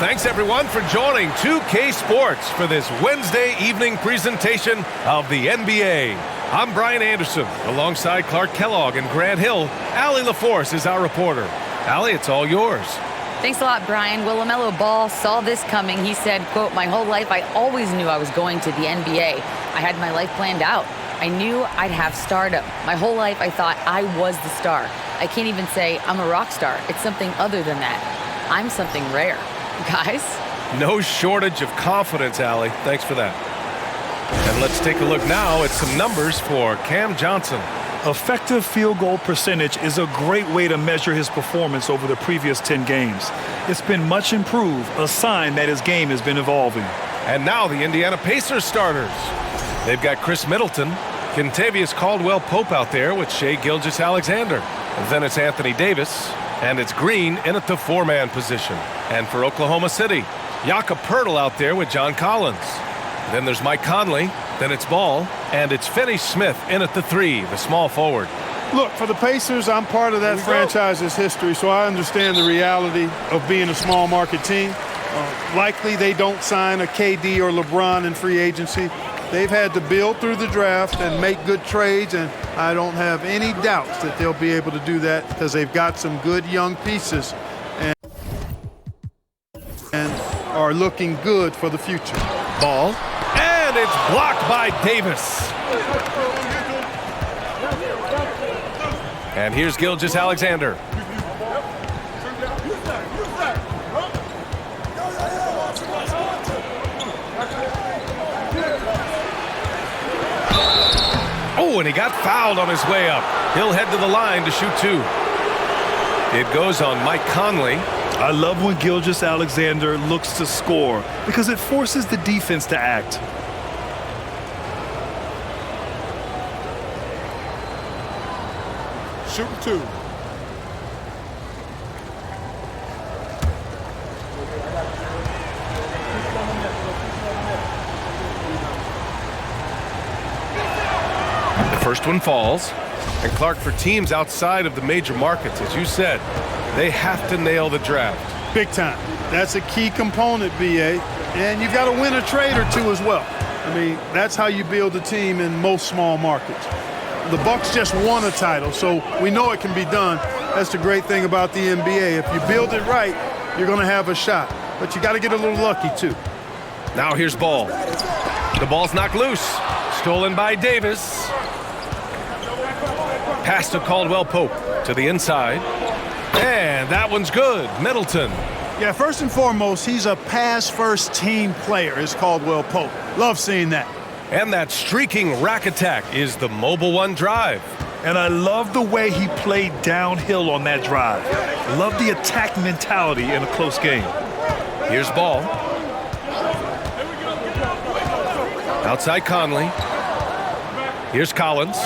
thanks everyone for joining 2K Sports for this Wednesday evening presentation of the NBA. I'm Brian Anderson, alongside Clark Kellogg and Grant Hill. Allie LaForce is our reporter. Allie, it's all yours. Thanks a lot, Brian. Well, LaMelo Ball saw this coming. He said, quote, "My whole life I always knew I was going to the NBA. I had my life planned out. I knew I'd have stardom. My whole life I thought I was the star. I can't even say I'm a rock star. It's something other than that. I'm something rare." Guys? No shortage of confidence, Allie. Thanks for that. And let's take a look now at some numbers for Cam Johnson. Effective field goal percentage is a great way to measure his performance over the previous 10 games. It's been much improved, a sign that his game has been evolving. And now the Indiana Pacers starters. They've got Chris Middleton, Kentavious Caldwell-Pope out there with Shai Gilgeous-Alexander. Then it's Anthony Davis, and it's Green in at the four-man position. And for Oklahoma City, Jakob Poeltl out there with John Collins. Then there's Mike Conley, then it's Ball, and it's Finney-Smith in at the three, the small forward. Look, for the Pacers, I'm part of that franchise's history, so I understand the reality of being a small market team. Likely they don't sign a KD or LeBron in free agency. They've had to build through the draft and make good trades, and I don't have any doubts that they'll be able to do that because they've got some good young pieces and are looking good for the future. Ball, and it's blocked by Davis. And here's Gilgeous-Alexander. Oh, and he got fouled on his way up. He'll head to the line to shoot two. It goes on Mike Conley. I love when Gilgeous-Alexander looks to score because it forces the defense to act. Shoot two. The first one falls. And Clark, for teams outside of the major markets, as you said, they have to nail the draft. Big time. That's a key component, BA. And you've got to win a trade or two as well. I mean, that's how you build a team in most small markets. The Bucks just won a title, so we know it can be done. That's the great thing about the NBA. If you build it right, you're going to have a shot. But you got to get a little lucky, too. Now here's Ball. The ball's knocked loose. Stolen by Davis. Pass to Caldwell-Pope to the inside. And that one's good. Middleton. Yeah, first and foremost, he's a pass-first team player, is Caldwell-Pope. Love seeing that. And that streaking rack attack is the Mobile One drive. And I love the way he played downhill on that drive. Love the attack mentality in a close game. Here's Ball. Outside Conley. Here's Collins.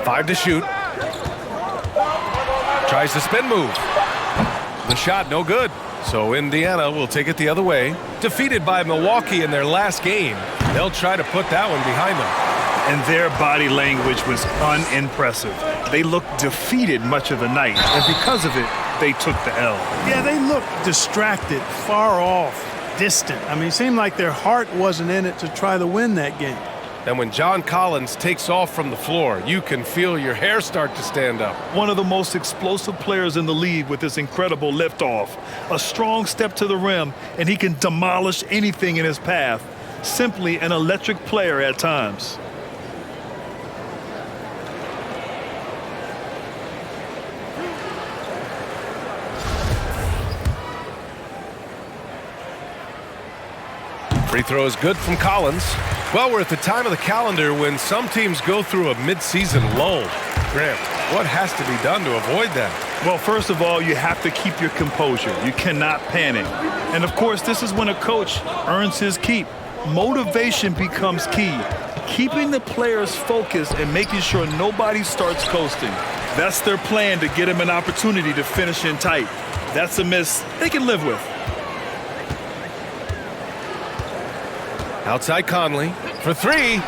5 to shoot. Tries the spin move. The shot no good. So Indiana will take it the other way. Defeated by Milwaukee in their last game. They'll try to put that one behind them. And their body language was unimpressive. They looked defeated much of the night, and because of it, they took the L. Yeah, they looked distracted, far off, distant. I mean, it seemed like their heart wasn't in it to try to win that game. And when John Collins takes off from the floor, you can feel your hair start to stand up. One of the most explosive players in the league with this incredible liftoff. A strong step to the rim, and he can demolish anything in his path. Simply an electric player at times. Free throw is good from Collins. Well, we're at the time of the calendar when some teams go through a midseason lull. Grant, what has to be done to avoid that? Well, first of all, you have to keep your composure. You cannot panic. And, of course, this is when a coach earns his keep. Motivation becomes key. Keeping the players focused and making sure nobody starts coasting. That's their plan to get him an opportunity to finish in tight. That's a miss they can live with. Outside Conley for three.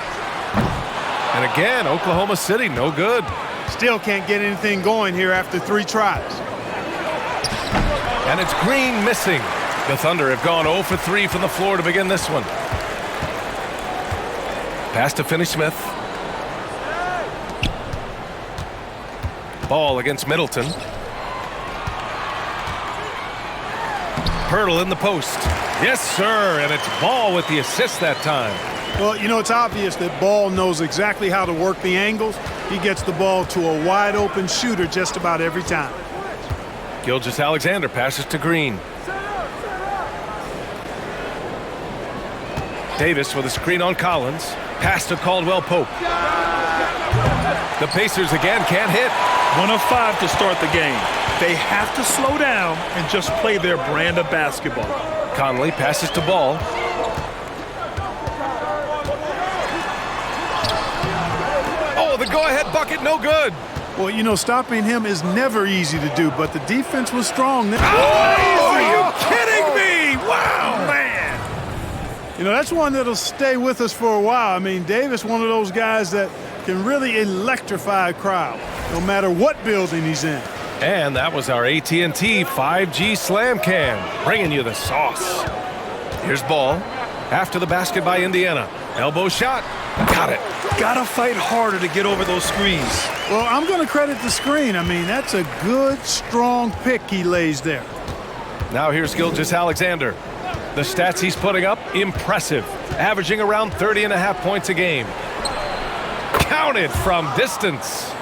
And again, Oklahoma City, no good. Still can't get anything going here after 3 tries. And it's Green missing. The Thunder have gone 0 for 3 from the floor to begin this one. Pass to Finney-Smith. Ball against Middleton. Pirtle in the post. Yes, sir, and it's Ball with the assist that time. Well, you know, it's obvious that Ball knows exactly how to work the angles. He gets the ball to a wide-open shooter just about every time. Gilgeous-Alexander passes to Green. Davis with a screen on Collins. Pass to Caldwell-Pope. The Pacers again can't hit. 1 of 5 to start the game. They have to slow down and just play their brand of basketball. Conley passes to Ball. Oh, the go-ahead bucket, no good. Well, you know, stopping him is never easy to do, but the defense was strong. Oh, are you kidding me? Wow, man. You know, that's one that'll stay with us for a while. I mean, Davis, one of those guys that can really electrify a crowd, no matter what building he's in. And that was our AT&T 5G Slam Cam, bringing you the sauce. Here's Ball. After the basket by Indiana. Elbow shot. Got it. Gotta fight harder to get over those screens. Well, I'm going to credit the screen. I mean, that's a good, strong pick he lays there. Now here's Gilgeous-Alexander. The stats he's putting up, impressive. Averaging around 30.5 points a game. Counted from distance.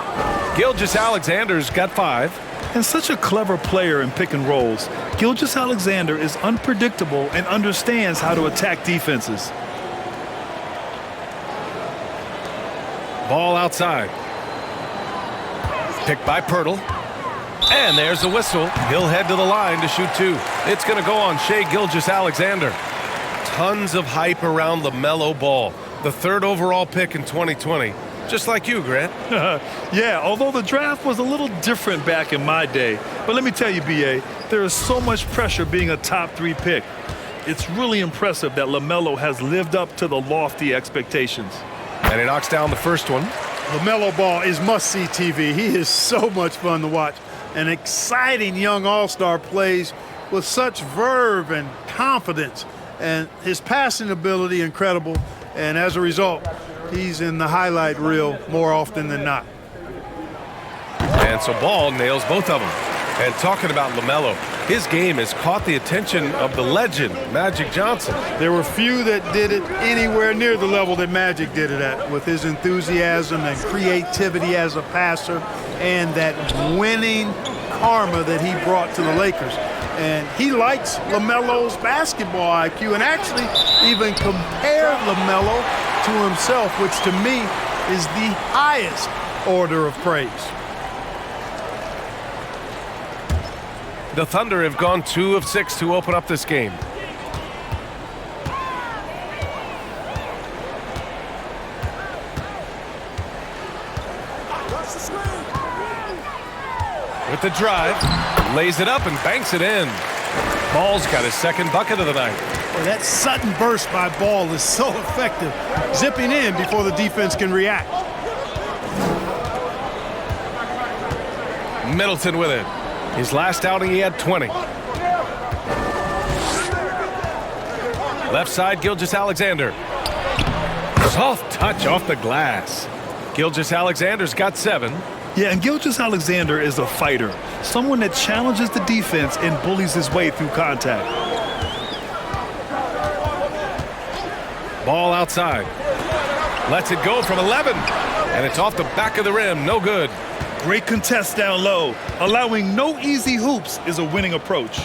Gilgeous-Alexander's got 5. And such a clever player in pick and rolls. Gilgeous-Alexander is unpredictable and understands how to attack defenses. Ball outside. Picked by Pirtle. And there's the whistle. He'll head to the line to shoot 2. It's going to go on Shai Gilgeous-Alexander. Tons of hype around LaMelo Ball, the 3rd overall pick in 2020. Just like you, Grant. Yeah, although the draft was a little different back in my day. But let me tell you, B.A., there is so much pressure being a top 3 pick. It's really impressive that LaMelo has lived up to the lofty expectations. And he knocks down the first one. LaMelo Ball is must-see TV. He is so much fun to watch. An exciting young all-star, plays with such verve and confidence. And his passing ability incredible. And as a result, he's in the highlight reel more often than not. And so Ball nails both of them. And talking about LaMelo, his game has caught the attention of the legend, Magic Johnson. There were few that did it anywhere near the level that Magic did it at, with his enthusiasm and creativity as a passer and that winning karma that he brought to the Lakers. And he likes LaMelo's basketball IQ and actually even compared LaMelo to himself, which to me is the highest order of praise. The Thunder have gone 2 of 6 to open up this game. With the drive, lays it up and banks it in. Ball's got his 2nd bucket of the night. Well, that sudden burst by Ball is so effective, zipping in before the defense can react. Middleton with it. His last outing, he had 20. Left side, Gilgeous-Alexander. Soft touch off the glass. Gilgeous-Alexander's got 7. Yeah, and Gilgeous-Alexander is a fighter, someone that challenges the defense and bullies his way through contact. Ball outside. Lets it go from 11. And it's off the back of the rim. No good. Great contest down low. Allowing no easy hoops is a winning approach.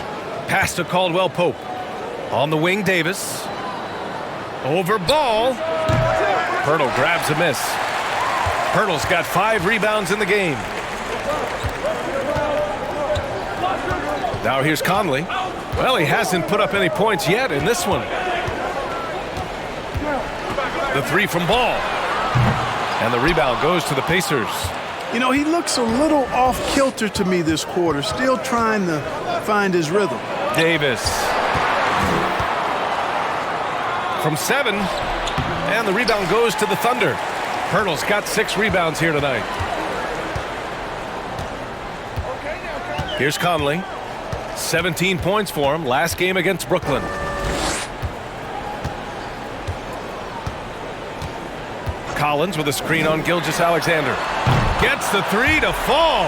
Pass to Caldwell-Pope. On the wing, Davis. Over Ball. Pirtle grabs a miss. Pirtle's got 5 rebounds in the game. Now here's Conley. Well, he hasn't put up any points yet in this one. The 3 from Ball. And the rebound goes to the Pacers. You know, he looks a little off-kilter to me this quarter, still trying to find his rhythm. Davis. From 7. And the rebound goes to the Thunder. Pirtle's got 6 rebounds here tonight. Here's Conley. 17 points for him last game against Brooklyn. Collins with a screen on Gilgeous-Alexander. Gets the three to fall.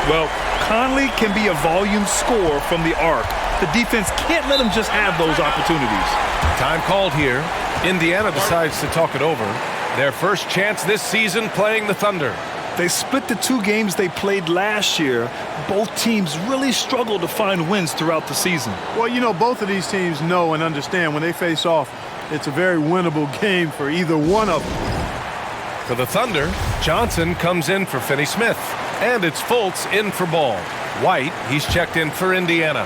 Well, Conley can be a volume scorer from the arc. The defense can't let him just have those opportunities. Time called here. Indiana decides to talk it over. Their first chance this season playing the Thunder. They split the 2 games they played last year. Both teams really struggled to find wins throughout the season. Well, you know, both of these teams know and understand when they face off, it's a very winnable game for either one of them. For the Thunder, Johnson comes in for Finney-Smith. And it's Fultz in for Ball. White, he's checked in for Indiana.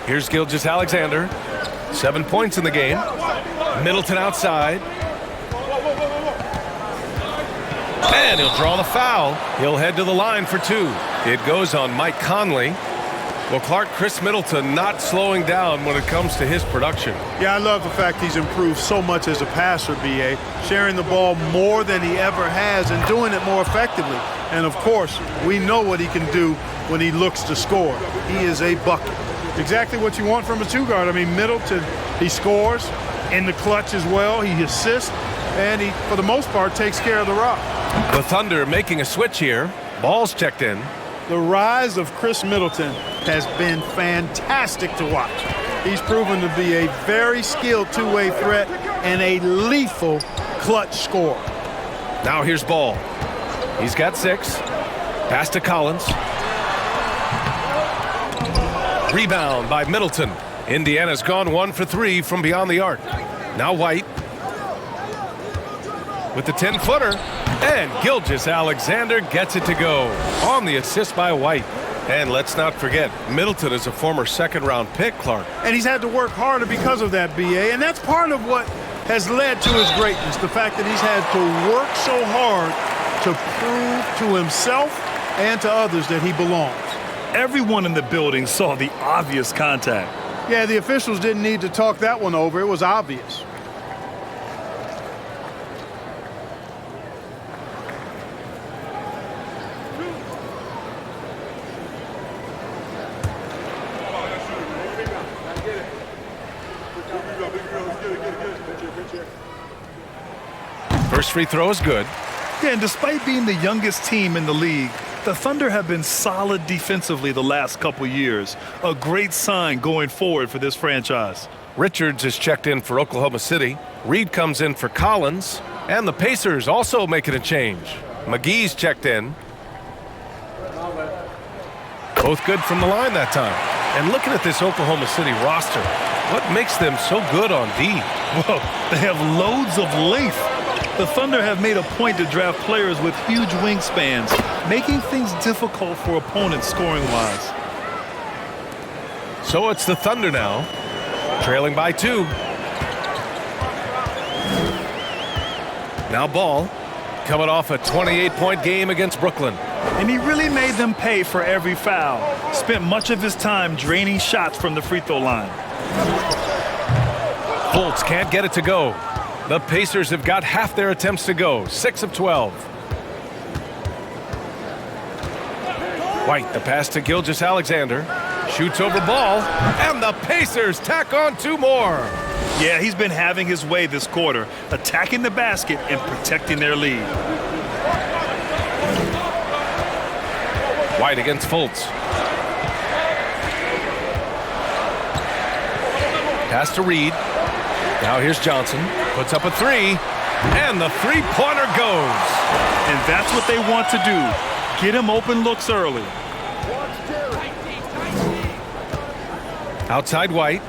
Here's Gilgeous-Alexander. 7 points in the game. Middleton outside. And he'll draw the foul. He'll head to the line for 2. It goes on Mike Conley. Well, Clark, Chris Middleton not slowing down when it comes to his production. Yeah, I love the fact he's improved so much as a passer, B.A., sharing the ball more than he ever has and doing it more effectively. And, of course, we know what he can do when he looks to score. He is a bucket. Exactly what you want from a 2-guard. I mean, Middleton, he scores in the clutch as well. He assists, and he, for the most part, takes care of the rock. The Thunder making a switch here. Ball's checked in. The rise of Chris Middleton has been fantastic to watch. He's proven to be a very skilled two-way threat and a lethal clutch scorer. Now here's Ball. He's got 6. Pass to Collins. Rebound by Middleton. Indiana's gone 1 for 3 from beyond the arc. Now White. With the 10-footer. And Gilgeous-Alexander gets it to go on the assist by White. And let's not forget, Middleton is a former second-round pick, Clark. And he's had to work harder because of that, B.A., and that's part of what has led to his greatness, the fact that he's had to work so hard to prove to himself and to others that he belongs. Everyone in the building saw the obvious contact. Yeah, the officials didn't need to talk that one over. It was obvious. First free throw is good. Yeah, and despite being the youngest team in the league, the Thunder have been solid defensively the last couple years. A great sign going forward for this franchise. Richards is checked in for Oklahoma City. Reed comes in for Collins. And the Pacers also making a change. McGee's checked in. Both good from the line that time. And looking at this Oklahoma City roster, what makes them so good on D? Well, they have loads of length. The Thunder have made a point to draft players with huge wingspans, making things difficult for opponents scoring-wise. So it's the Thunder now, trailing by 2. Now Ball, coming off a 28-point game against Brooklyn. And he really made them pay for every foul. Spent much of his time draining shots from the free throw line. Fultz can't get it to go. The Pacers have got half their attempts to go, 6 of 12. White, the pass to Gilgeous-Alexander. Shoots over Ball, and the Pacers tack on 2 more. Yeah, he's been having his way this quarter, attacking the basket and protecting their lead. White against Fultz. Pass to Reed. Now here's Johnson. Puts up a 3. And the three-pointer goes. And that's what they want to do. Get him open looks early. Outside White.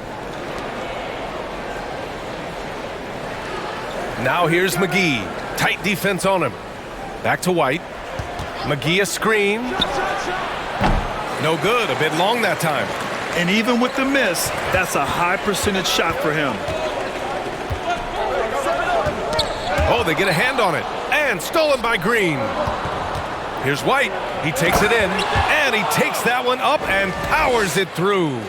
Now here's McGee. Tight defense on him. Back to White. McGee a screen. No good. A bit long that time. And even with the miss, that's a high percentage shot for him. Oh, they get a hand on it. And stolen by Green. Here's White. He takes it in. And he takes that one up and powers it through.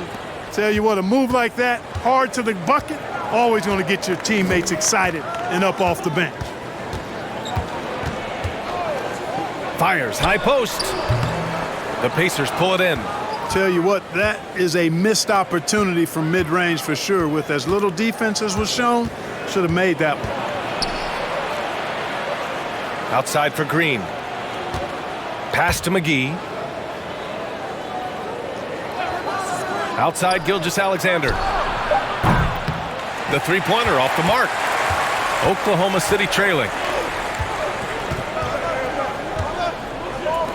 Tell you what, a move like that, hard to the bucket, always going to get your teammates excited and up off the bench. Fires high post. The Pacers pull it in. Tell you what, that is a missed opportunity from mid-range for sure. With as little defense as was shown, should have made that one. Outside for Green. Pass to McGee. Outside Gilgeous-Alexander. The three-pointer off the mark. Oklahoma City trailing.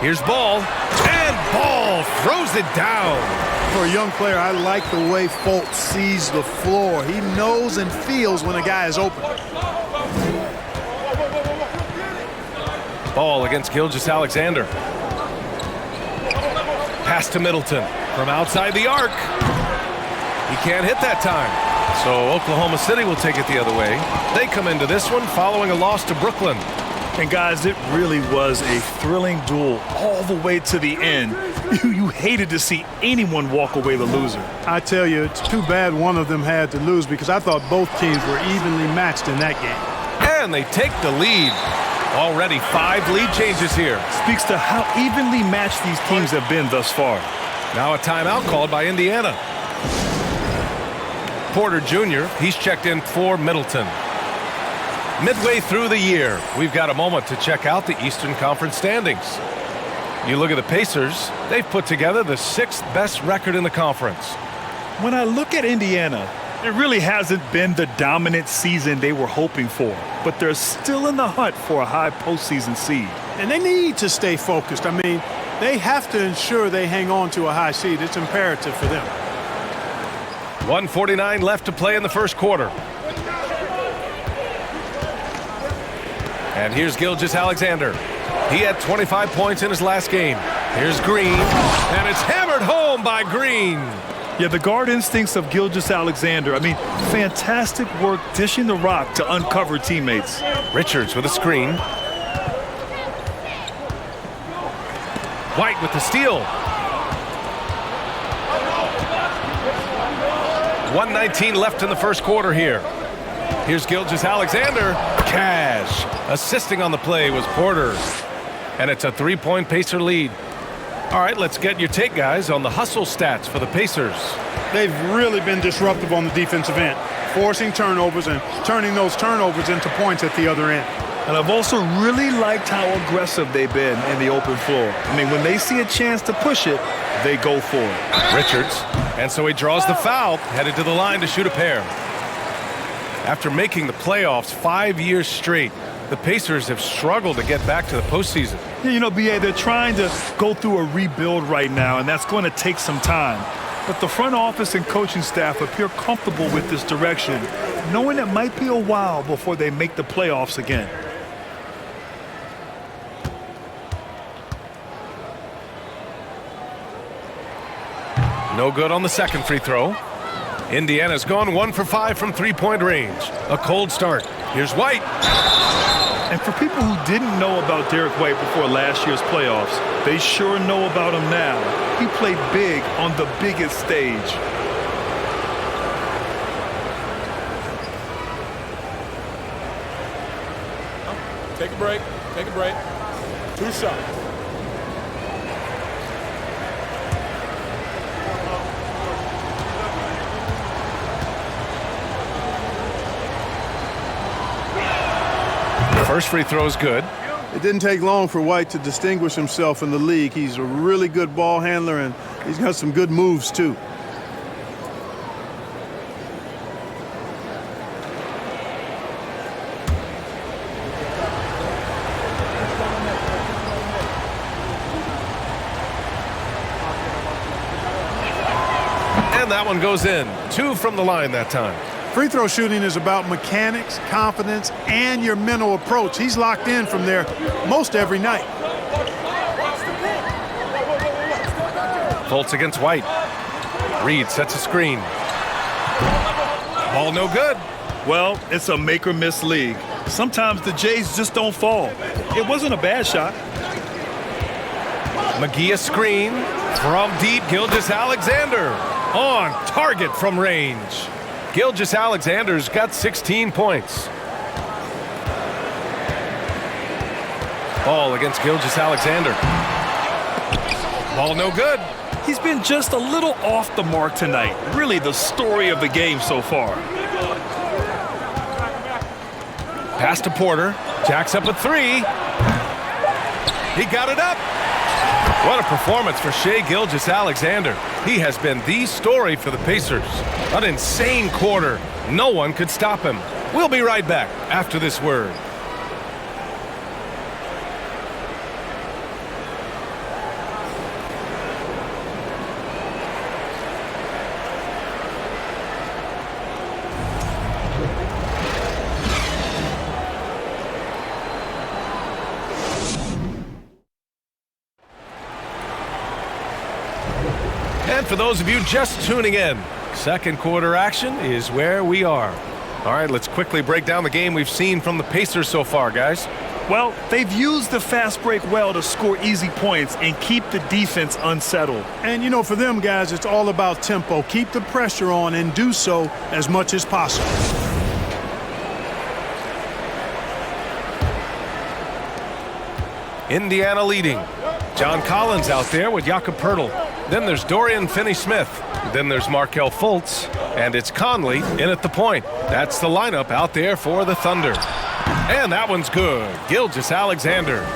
Here's Ball. And Ball throws it down. For a young player, I like the way Fultz sees the floor. He knows and feels when a guy is open. Ball against Gilgeous-Alexander. Pass to Middleton from outside the arc. He can't hit that time. So Oklahoma City will take it the other way. They come into this one following a loss to Brooklyn. And guys, it really was a thrilling duel all the way to the end. You hated to see anyone walk away the loser. I tell you, it's too bad one of them had to lose because I thought both teams were evenly matched in that game. And they take the lead. Already 5 lead changes here. Speaks to how evenly matched these teams have been thus far. Now a timeout called by Indiana. Porter Jr., he's checked in for Middleton. Midway through the year, we've got a moment to check out the Eastern Conference standings. You look at the Pacers, they've put together the 6th best record in the conference. When I look at Indiana, it really hasn't been the dominant season they were hoping for, but they're still in the hunt for a high postseason seed. And they need to stay focused. I mean, they have to ensure they hang on to a high seed. It's imperative for them. 1:49 left to play in the first quarter. And here's Gilgeous-Alexander. He had 25 points in his last game. Here's Green, and it's hammered home by Green. Yeah, the guard instincts of Gilgeous-Alexander. I mean, fantastic work dishing the rock to uncover teammates. Richards with a screen. White with the steal. 1:19 left in the first quarter here. Here's Gilgeous-Alexander. Cash. Assisting on the play was Porter. And it's a 3-point Pacer lead. All right, let's get your take, guys, on the hustle stats for the Pacers. They've really been disruptive on the defensive end, forcing turnovers and turning those turnovers into points at the other end. And I've also really liked how aggressive they've been in the open floor. I mean, when they see a chance to push it, they go for it. Richards. And so he draws the foul, headed to the line to shoot a pair. After making the playoffs 5 years straight, the Pacers have struggled to get back to the postseason. Yeah, you know, BA, they're trying to go through a rebuild right now, and that's going to take some time. But the front office and coaching staff appear comfortable with this direction, knowing it might be a while before they make the playoffs again. No good on the second free throw. Indiana's gone 1 for 5 from three-point range. A cold start. Here's White. And for people who didn't know about Derek White before last year's playoffs, they sure know about him now. He played big on the biggest stage. Take a break. Take a break. 2 shots. First free throw is good. It didn't take long for White to distinguish himself in the league. He's a really good ball handler, and he's got some good moves, too. And that one goes in. 2 from the line that time. Free throw shooting is about mechanics, confidence, and your mental approach. He's locked in from there most every night. Fultz against White. Reed sets a screen. Ball no good. Well, it's a make-or-miss league. Sometimes the Jays just don't fall. It wasn't a bad shot. McGee a screen from deep. Gilgeous-Alexander on target from range. Gilgeous-Alexander's got 16 points. Ball against Gilgeous-Alexander. Ball no good. He's been just a little off the mark tonight. Really the story of the game so far. Pass to Porter. Jacks up a three. He got it up. What a performance for Shai Gilgeous-Alexander. He has been the story for the Pacers. An insane quarter. No one could stop him. We'll be right back after this word. And for those of you just tuning in, second quarter action is where we are. All right, let's quickly break down the game we've seen from the Pacers so far, guys. Well, they've used the fast break well to score easy points and keep the defense unsettled. And, you know, for them guys, it's all about tempo. Keep the pressure on and do so as much as possible. Indiana leading. John Collins out there with Jakob Poeltl. Then there's Dorian Finney-Smith. Then there's Markelle Fultz. And it's Conley in at the point. That's the lineup out there for the Thunder. And that one's good. Gilgeous-Alexander.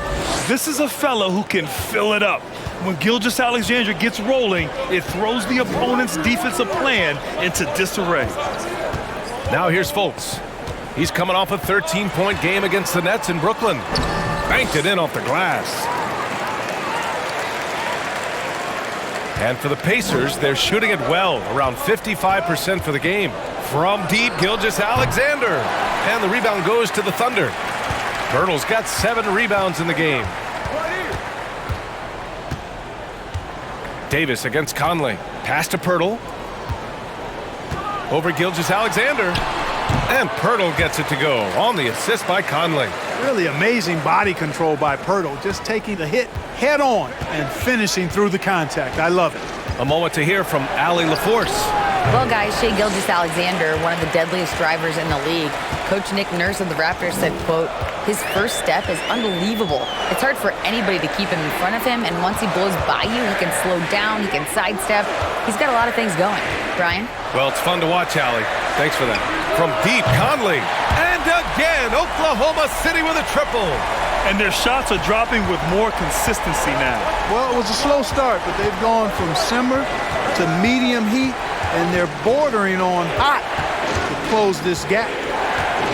This is a fellow who can fill it up. When Gilgeous-Alexander gets rolling, it throws the opponent's defensive plan into disarray. Now here's Fultz. He's coming off a 13-point game against the Nets in Brooklyn. Banked it in off the glass. And for the Pacers, they're shooting it well, around 55% for the game. From deep, Gilgeous-Alexander. And the rebound goes to the Thunder. Poeltl's got 7 rebounds in the game. Davis against Conley. Pass to Poeltl. Over Gilgeous-Alexander. And Poeltl gets it to go on the assist by Conley. Really amazing body control by Poeltl, just taking the hit head on and finishing through the contact. I love it. A moment to hear from Allie LaForce. Well, guys, Shai Gilgeous-Alexander, one of the deadliest drivers in the league. Coach Nick Nurse of the Raptors said, quote, his first step is unbelievable. It's hard for anybody to keep him in front of him, and once he blows by you, he can slow down, he can sidestep. He's got a lot of things going. Brian? Well, it's fun to watch, Allie. Thanks for that. From deep, Conley. And again, Oklahoma City with a triple. And their shots are dropping with more consistency now. Well, it was a slow start, but they've gone from simmer to medium heat, and they're bordering on hot to close this gap.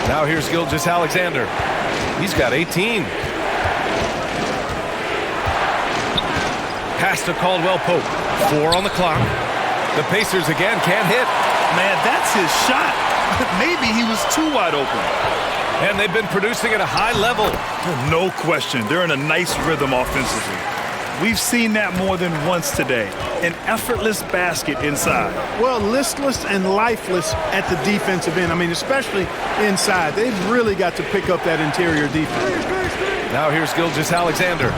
Now here's Gilgeous-Alexander. He's got 18. Pass to Caldwell Pope. 4 on the clock. The Pacers again can't hit. Man, that's his shot. Maybe he was too wide open. And they've been producing at a high level. No question. They're in a nice rhythm offensively. We've seen that more than once today. An effortless basket inside. Well, listless and lifeless at the defensive end. I mean, especially inside. They've really got to pick up that interior defense. Now here's Gilgeous-Alexander.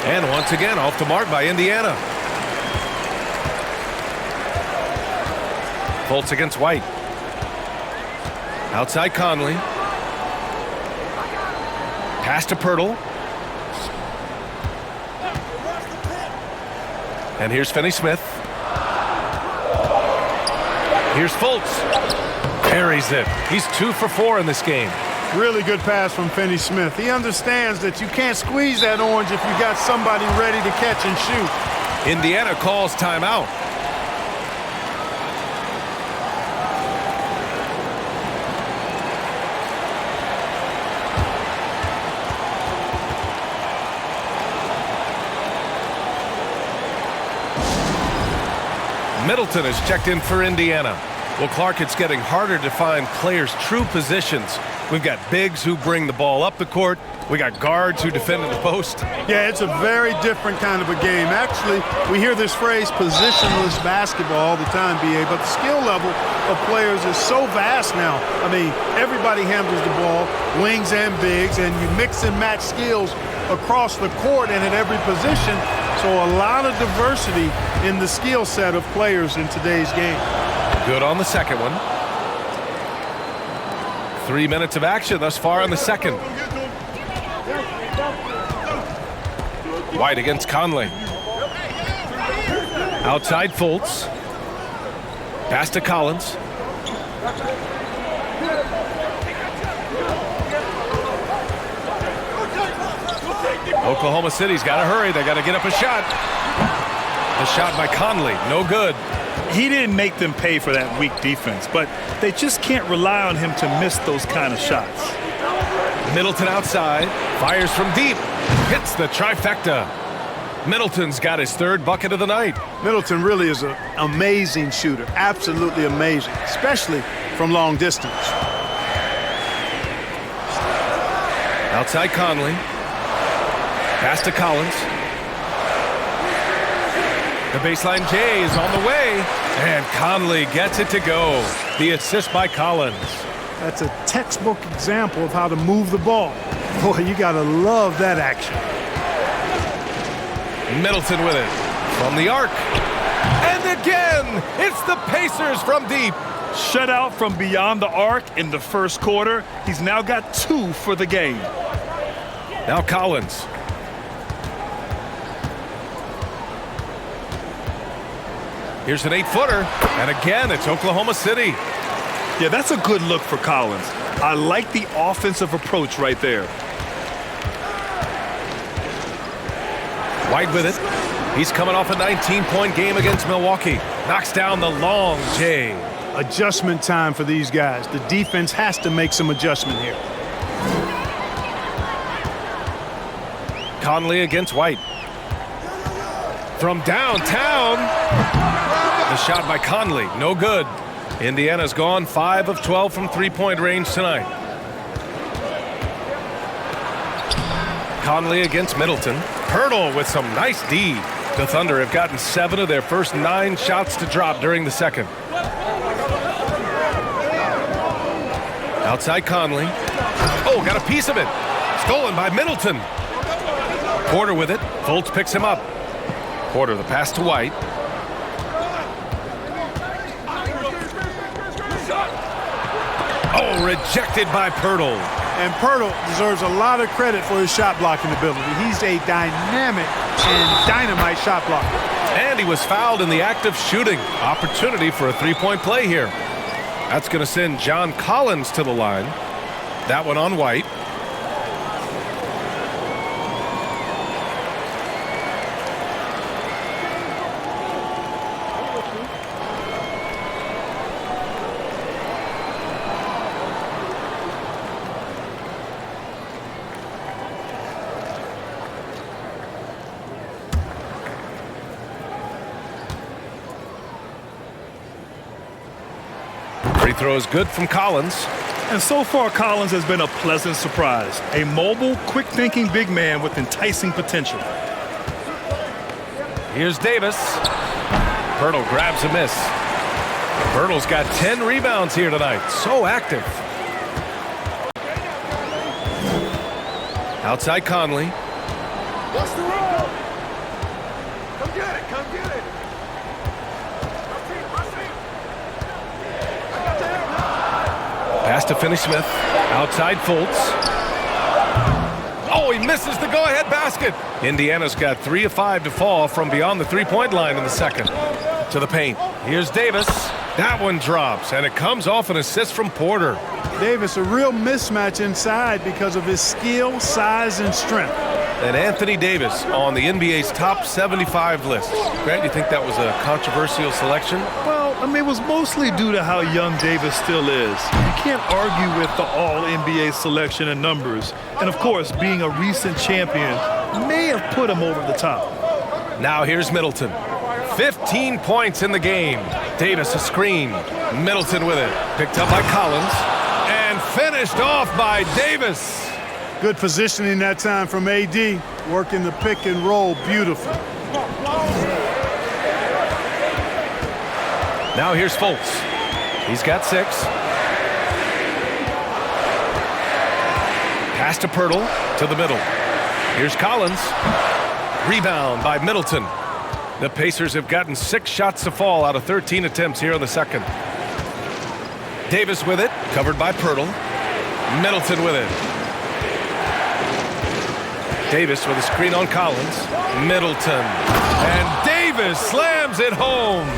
And once again, off the mark by Indiana. Fultz against White. Outside Conley. Pass to Poeltl. And here's Finney-Smith. Here's Fultz. Carries it. He's 2 for 4 in this game. Really good pass from Finney-Smith. He understands that you can't squeeze that orange if you got somebody ready to catch and shoot. Indiana calls timeout. Middleton has checked in for Indiana. Well, Clark, it's getting harder to find players' true positions. We've got bigs who bring the ball up the court. We got guards who defend in the post. Yeah, it's a very different kind of a game. Actually, we hear this phrase positionless basketball all the time, BA, but the skill level of players is so vast now. I mean, everybody handles the ball, wings and bigs, and you mix and match skills across the court and at every position. So a lot of diversity in the skill set of players in today's game. Good on the second one. 3 minutes of action thus far in the second. White against Conley. Outside Fultz. Pass to Collins. Oklahoma City's got to hurry. They got to get up a shot. A shot by Conley. No good. He didn't make them pay for that weak defense, but they just can't rely on him to miss those kind of shots. Middleton outside. Fires from deep. Hits the trifecta. Middleton's got his third bucket of the night. Middleton really is an amazing shooter. Absolutely amazing, especially from long distance. Outside Conley. Pass to Collins. The baseline J is on the way. And Conley gets it to go. The assist by Collins. That's a textbook example of how to move the ball. Boy, you got to love that action. Middleton with it. From the arc. And again, it's the Pacers from deep. Shut out from beyond the arc in the first quarter. He's now got 2 for the game. Now Collins. Here's an 8-footer. And again, it's Oklahoma City. Yeah, that's a good look for Collins. I like the offensive approach right there. White with it. He's coming off a 19-point game against Milwaukee. Knocks down the long J. Adjustment time for these guys. The defense has to make some adjustment here. Conley against White. From downtown. The shot by Conley. No good. Indiana's gone 5 of 12 from three-point range tonight. Conley against Middleton. Hurdle with some nice D. The Thunder have gotten 7 of their first 9 shots to drop during the second. Outside Conley. Oh, got a piece of it. Stolen by Middleton. Porter with it. Fultz picks him up. Porter the pass to White. Oh, rejected by Pirtle. And Pirtle deserves a lot of credit for his shot blocking ability. He's a dynamic and dynamite shot blocker. And he was fouled in the act of shooting. Opportunity for a three-point play here. That's going to send John Collins to the line. That one on White. Free throw is good from Collins. And so far, Collins has been a pleasant surprise. A mobile, quick-thinking big man with enticing potential. Here's Davis. Pirtle grabs a miss. Pirtle's got 10 rebounds here tonight. So active. Outside Conley. What's the roll? Come get it, come get it. Pass to Finney-Smith. Outside Fultz. Oh, he misses the go-ahead basket. Indiana's got 3 of 5 to fall from beyond the three-point line in the second. To the paint. Here's Davis. That one drops, and it comes off an assist from Porter. Davis, a real mismatch inside because of his skill, size, and strength. And Anthony Davis on the NBA's top 75 list. Grant, you think that was a controversial selection? Well, I mean, it was mostly due to how young Davis still is. You can't argue with the all-NBA selection and numbers. And, of course, being a recent champion may have put him over the top. Now here's Middleton. 15 points in the game. Davis a screen. Middleton with it. Picked up by Collins. And finished off by Davis. Good positioning that time from AD. Working the pick and roll beautifully. Now here's Fultz. He's got 6. Pass to Pirtle to the middle. Here's Collins. Rebound by Middleton. The Pacers have gotten 6 shots to fall out of 13 attempts here in the second. Davis with it, covered by Pirtle. Middleton with it. Davis with a screen on Collins. Middleton. And Davis Davis slams it home.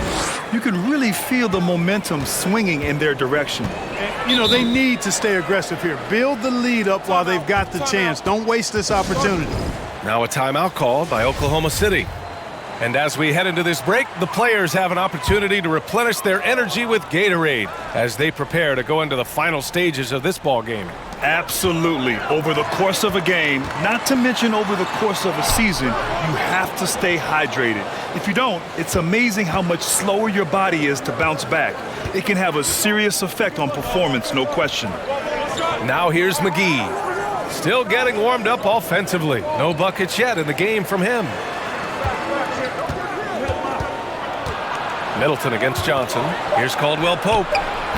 You can really feel the momentum swinging in their direction. You know, they need to stay aggressive here. Build the lead up while they've got the chance. Don't waste this opportunity. Now a timeout called by Oklahoma City. And as we head into this break, the players have an opportunity to replenish their energy with Gatorade as they prepare to go into the final stages of this ball game. Absolutely. Over the course of a game, not to mention over the course of a season, you have to stay hydrated. If you don't, it's amazing how much slower your body is to bounce back. It can have a serious effect on performance, no question. Now here's McGee. Still getting warmed up offensively. No buckets yet in the game from him. Middleton against Johnson. Here's Caldwell Pope.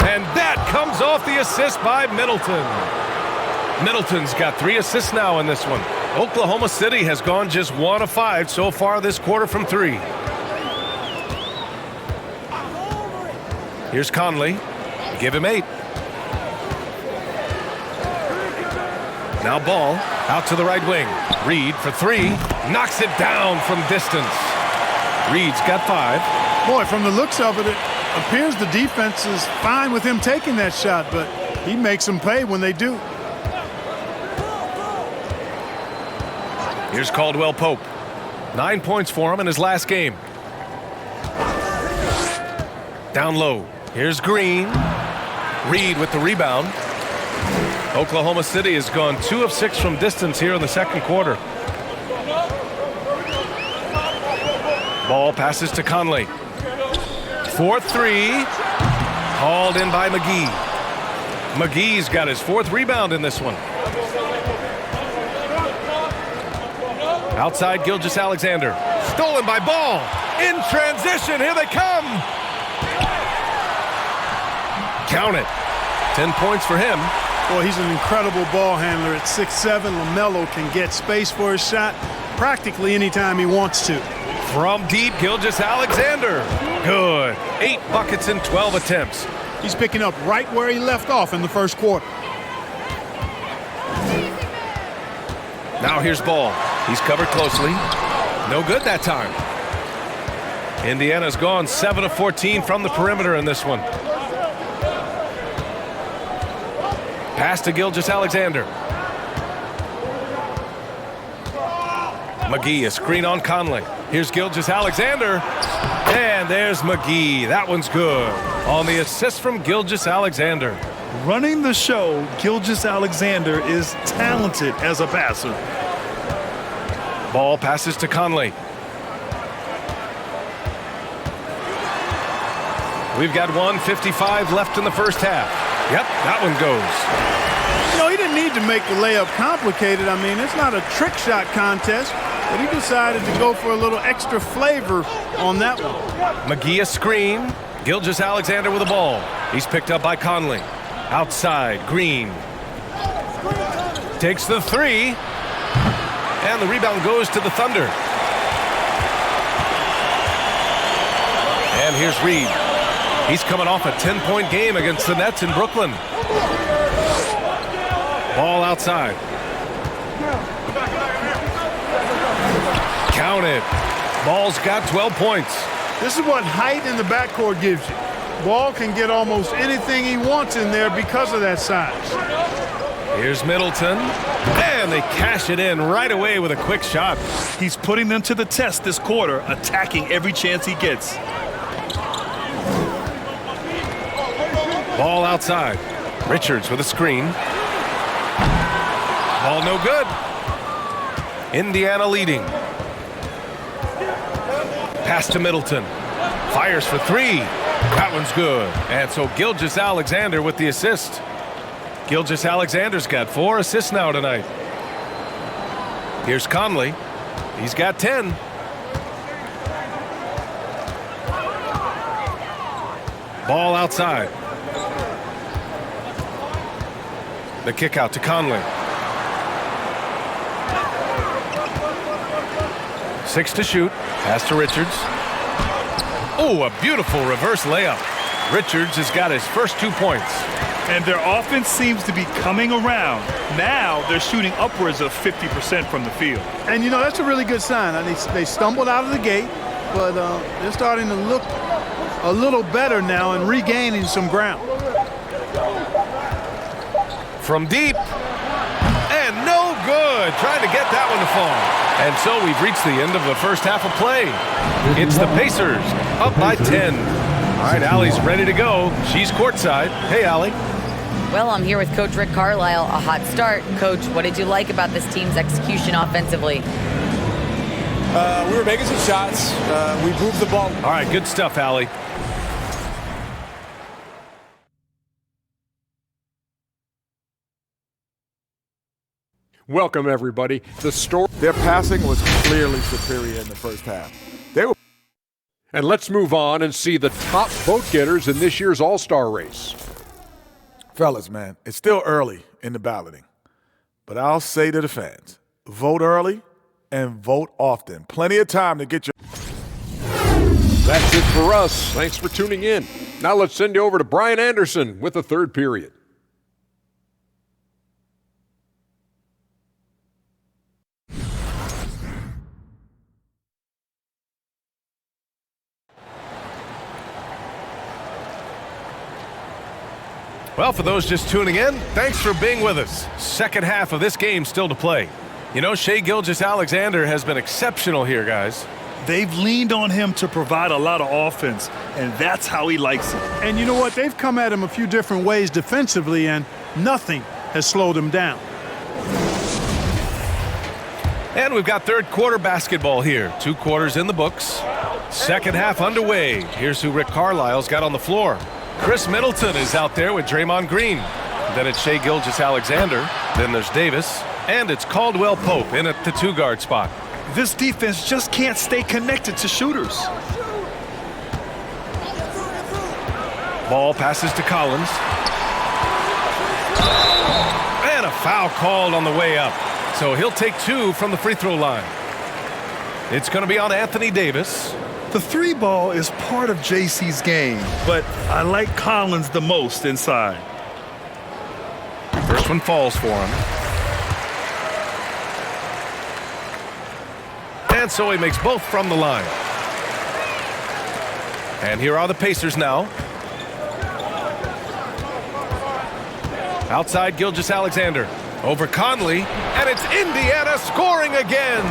And that comes off the assist by Middleton. Middleton's got 3 assists now in this one. Oklahoma City has gone just 1 of 5 so far this quarter from 3. Here's Conley. Give him 8. Now Ball out to the right wing. Reed for 3. Knocks it down from distance. Reed's got 5. Boy, from the looks of it, it appears the defense is fine with him taking that shot, but he makes them pay when they do. Here's Caldwell Pope. 9 points for him in his last game. Down low. Here's Green. Reed with the rebound. Oklahoma City has gone 2 of 6 from distance here in the second quarter. Ball passes to Conley. 4-3. Hauled in by McGee. McGee's got his 4th rebound in this one. Outside Gilgeous-Alexander. Stolen by Ball. In transition. Here they come. Count it. 10 points for him. Boy, he's an incredible ball handler. At 6'7", LaMelo can get space for his shot practically anytime he wants to. From deep, Gilgeous-Alexander. Good. 8 buckets in 12 attempts. He's picking up right where he left off in the first quarter. Now here's Ball. He's covered closely. No good that time. Indiana's gone 7 of 14 from the perimeter in this one. Pass to Gilgeous-Alexander. McGee, a screen on Conley. Here's Gilgeous-Alexander. And there's McGee. That one's good. On the assist from Gilgeous-Alexander. Running the show, Gilgeous-Alexander is talented as a passer. Ball passes to Conley. We've got 1:55 left in the first half. Yep, that one goes. You know, he didn't need to make the layup complicated. I mean, it's not a trick shot contest, but he decided to go for a little extra flavor on that one. McGee a screen. Gilgeous-Alexander with the ball. He's picked up by Conley. Outside, Green. Takes the 3. And the rebound goes to the Thunder. And here's Reed. He's coming off a 10-point game against the Nets in Brooklyn. Ball outside. Count it. Ball's got 12 points. This is what height in the backcourt gives you. Ball can get almost anything he wants in there because of that size. Here's Middleton. And they cash it in right away with a quick shot. He's putting them to the test this quarter, attacking every chance he gets. Ball outside. Richards with a screen. Ball no good. Indiana leading. Pass to Middleton. Fires for 3. That one's good. And so Gilgeous-Alexander with the assist. Gilgeous-Alexander's got 4 assists now tonight. Here's Conley. He's got 10. Ball outside. The kick out to Conley. 6 to shoot. Pass to Richards. Oh, a beautiful reverse layup. Richards has got his first 2 points. And their offense seems to be coming around. Now they're shooting upwards of 50% from the field. And, you know, that's a really good sign. I mean, they stumbled out of the gate. but they're starting to look a little better now and regaining some ground. From deep, and no good. Trying to get that one to fall. And so we've reached the end of the first half of play. It's the Pacers up by 10. All right, Allie's ready to go. She's courtside. Hey, Allie. Well, I'm here with Coach Rick Carlisle. A hot start. Coach, what did you like about this team's execution offensively? We were making some shots. We moved the ball. All right, good stuff, Allie. Welcome, everybody. Their passing was clearly superior in the first half. And let's move on and see the top vote getters in this year's All-Star race. Fellas, man, it's still early in the balloting. But I'll say to the fans, vote early and vote often. Plenty of time to get your... That's it for us. Thanks for tuning in. Now let's send you over to Brian Anderson with the third period. Well, for those just tuning in, thanks for being with us. Second half of this game still to play. You know, Shai Gilgeous-Alexander has been exceptional here, guys. They've leaned on him to provide a lot of offense, and that's how he likes it. And you know what? They've come at him a few different ways defensively, and nothing has slowed him down. And we've got third quarter basketball here. 2 quarters in the books. Second half underway. Here's who Rick Carlisle's got on the floor. Chris Middleton is out there with Draymond Green. Then it's Shai Gilgeous-Alexander. Then there's Davis. And it's Caldwell Pope in at the 2-guard spot. This defense just can't stay connected to shooters. Ball passes to Collins. And a foul called on the way up. So he'll take 2 from the free throw line. It's going to be on Anthony Davis. The 3 ball is part of JC's game, but I like Collins the most inside. First one falls for him. And so he makes both from the line. And here are the Pacers now. Outside Gilgeous-Alexander. Over Conley. And it's Indiana scoring again.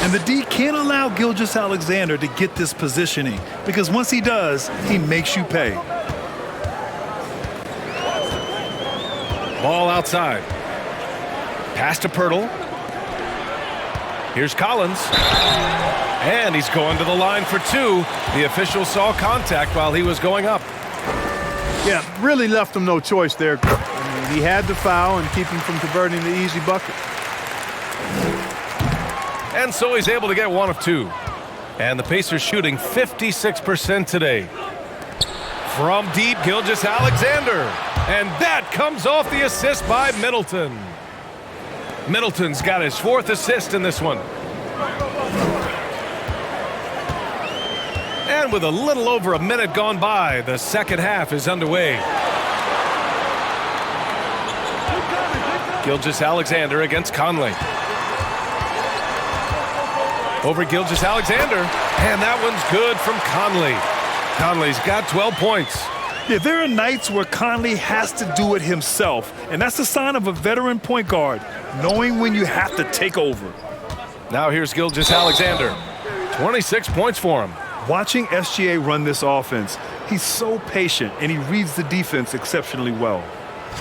And the D can't allow Gilgeous-Alexander to get this positioning, because once he does, he makes you pay. Ball outside. Pass to Pirtle. Here's Collins. And he's going to the line for 2. The official saw contact while he was going up. Yeah, really left him no choice there. I mean, he had the foul and keep him from converting the easy bucket. And so he's able to get 1 of 2. And the Pacers shooting 56% today. From deep, Gilgeous-Alexander. And that comes off the assist by Middleton. Middleton's got his 4th assist in this one. And with a little over a minute gone by, the second half is underway. Gilgeous-Alexander against Conley. Over Gilgeous-Alexander, and that one's good from Conley. Conley's got 12 points. Yeah, there are nights where Conley has to do it himself, and that's the sign of a veteran point guard, knowing when you have to take over. Now here's Gilgeous-Alexander. 26 points for him. Watching SGA run this offense, he's so patient, and he reads the defense exceptionally well.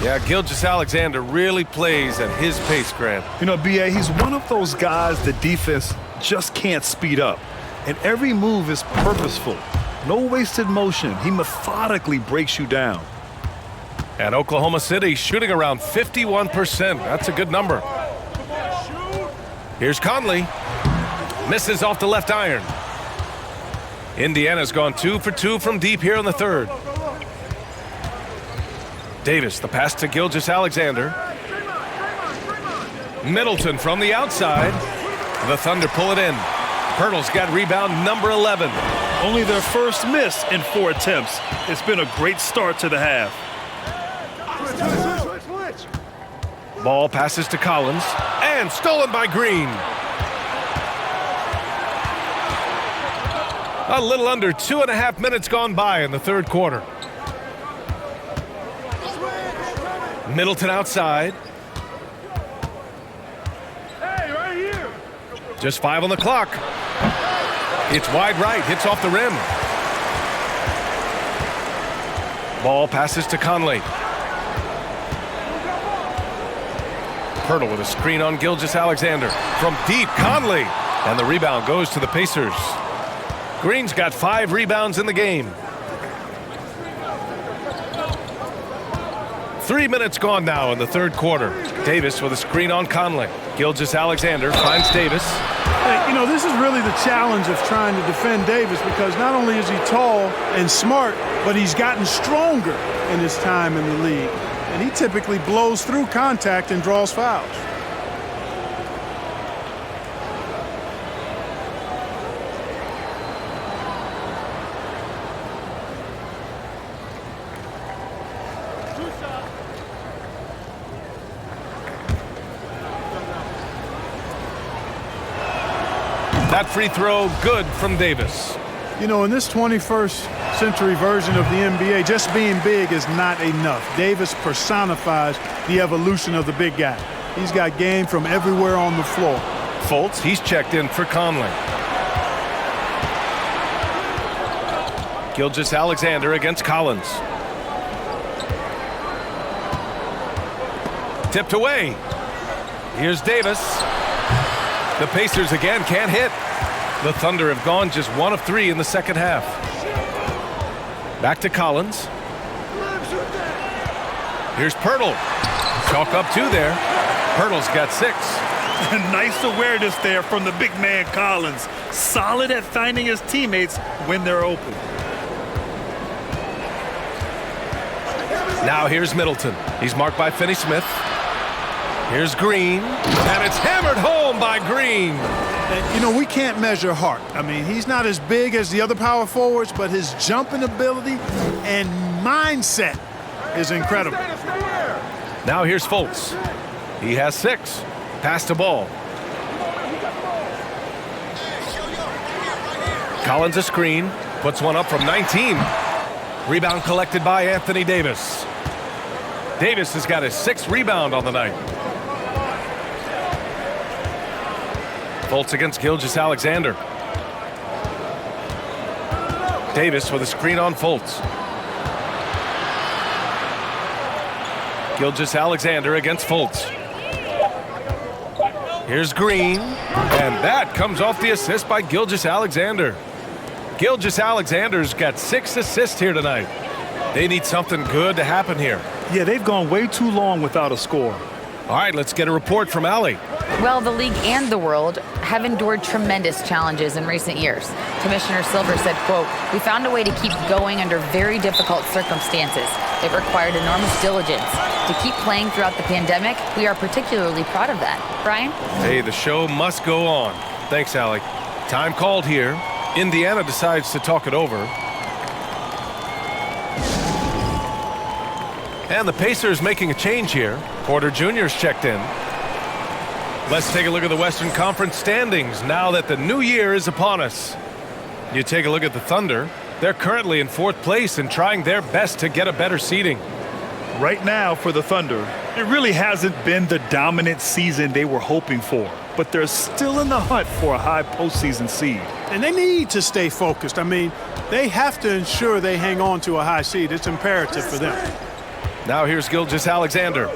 Yeah, Gilgeous-Alexander really plays at his pace, Grant. You know, BA, he's one of those guys the defense just can't speed up. And every move is purposeful. No wasted motion. He methodically breaks you down. And Oklahoma City shooting around 51%. That's a good number. Here's Conley. Misses off the left iron. Indiana's gone 2 for 2 from deep here in the third. Davis, the pass to Gilgeous-Alexander. Middleton from the outside. The Thunder pull it in. Pirtle's got rebound number 11. Only their first miss in 4 attempts. It's been a great start to the half. Switch. Ball passes to Collins. And stolen by Green. A little under 2.5 minutes gone by in the third quarter. Middleton outside. Hey, right here. Just 5 on the clock. It's wide right, hits off the rim. Ball passes to Conley. Pirtle with a screen on Gilgeous-Alexander. From deep, Conley. And the rebound goes to the Pacers. Green's got 5 rebounds in the game. 3 minutes gone now in the third quarter. Davis with a screen on Conley. Gilgeous-Alexander finds Davis. Hey, you know, this is really the challenge of trying to defend Davis, because not only is he tall and smart, but he's gotten stronger in his time in the league. And he typically blows through contact and draws fouls. That free throw good from Davis. You know, in this 21st century version of the NBA, just being big is not enough. Davis personifies the evolution of the big guy. He's got game from everywhere on the floor. Fultz, he's checked in for Conley. Gilgeous-Alexander against Collins. Tipped away. Here's Davis. The Pacers again can't hit. The Thunder have gone just 1 of 3 in the second half. Back to Collins. Here's Pirtle. Chalk up 2 there. Pirtle's got 6. Nice awareness there from the big man Collins. Solid at finding his teammates when they're open. Now here's Middleton. He's marked by Finney-Smith. Here's Green, and it's hammered home by Green. And, you know, we can't measure heart. I mean, he's not as big as the other power forwards, but his jumping ability and mindset is incredible. Now here's Fultz. He has 6. Pass to ball. Collins a screen. Puts one up from 19. Rebound collected by Anthony Davis. Davis has got his 6th rebound on the night. Fultz against Gilgeous-Alexander. Davis with a screen on Fultz. Gilgeous-Alexander against Fultz. Here's Green, and that comes off the assist by Gilgeous-Alexander. Gilgeous-Alexander's got 6 assists here tonight. They need something good to happen here. Yeah, they've gone way too long without a score. All right, let's get a report from Allie. Well, the league and the world have endured tremendous challenges in recent years. Commissioner Silver said, quote, "We found a way to keep going under very difficult circumstances. It required enormous diligence. To keep playing throughout the pandemic, we are particularly proud of that." Brian? Hey, the show must go on. Thanks, Allie. Time called here. Indiana decides to talk it over. And the Pacers making a change here. Porter Jr.'s checked in. Let's take a look at the Western Conference standings now that the new year is upon us. You take a look at the Thunder. They're currently in 4th place and trying their best to get a better seeding. Right now for the Thunder, it really hasn't been the dominant season they were hoping for, but they're still in the hunt for a high postseason seed. And they need to stay focused. I mean, they have to ensure they hang on to a high seed. It's imperative for them. Now here's Gilgeous-Alexander.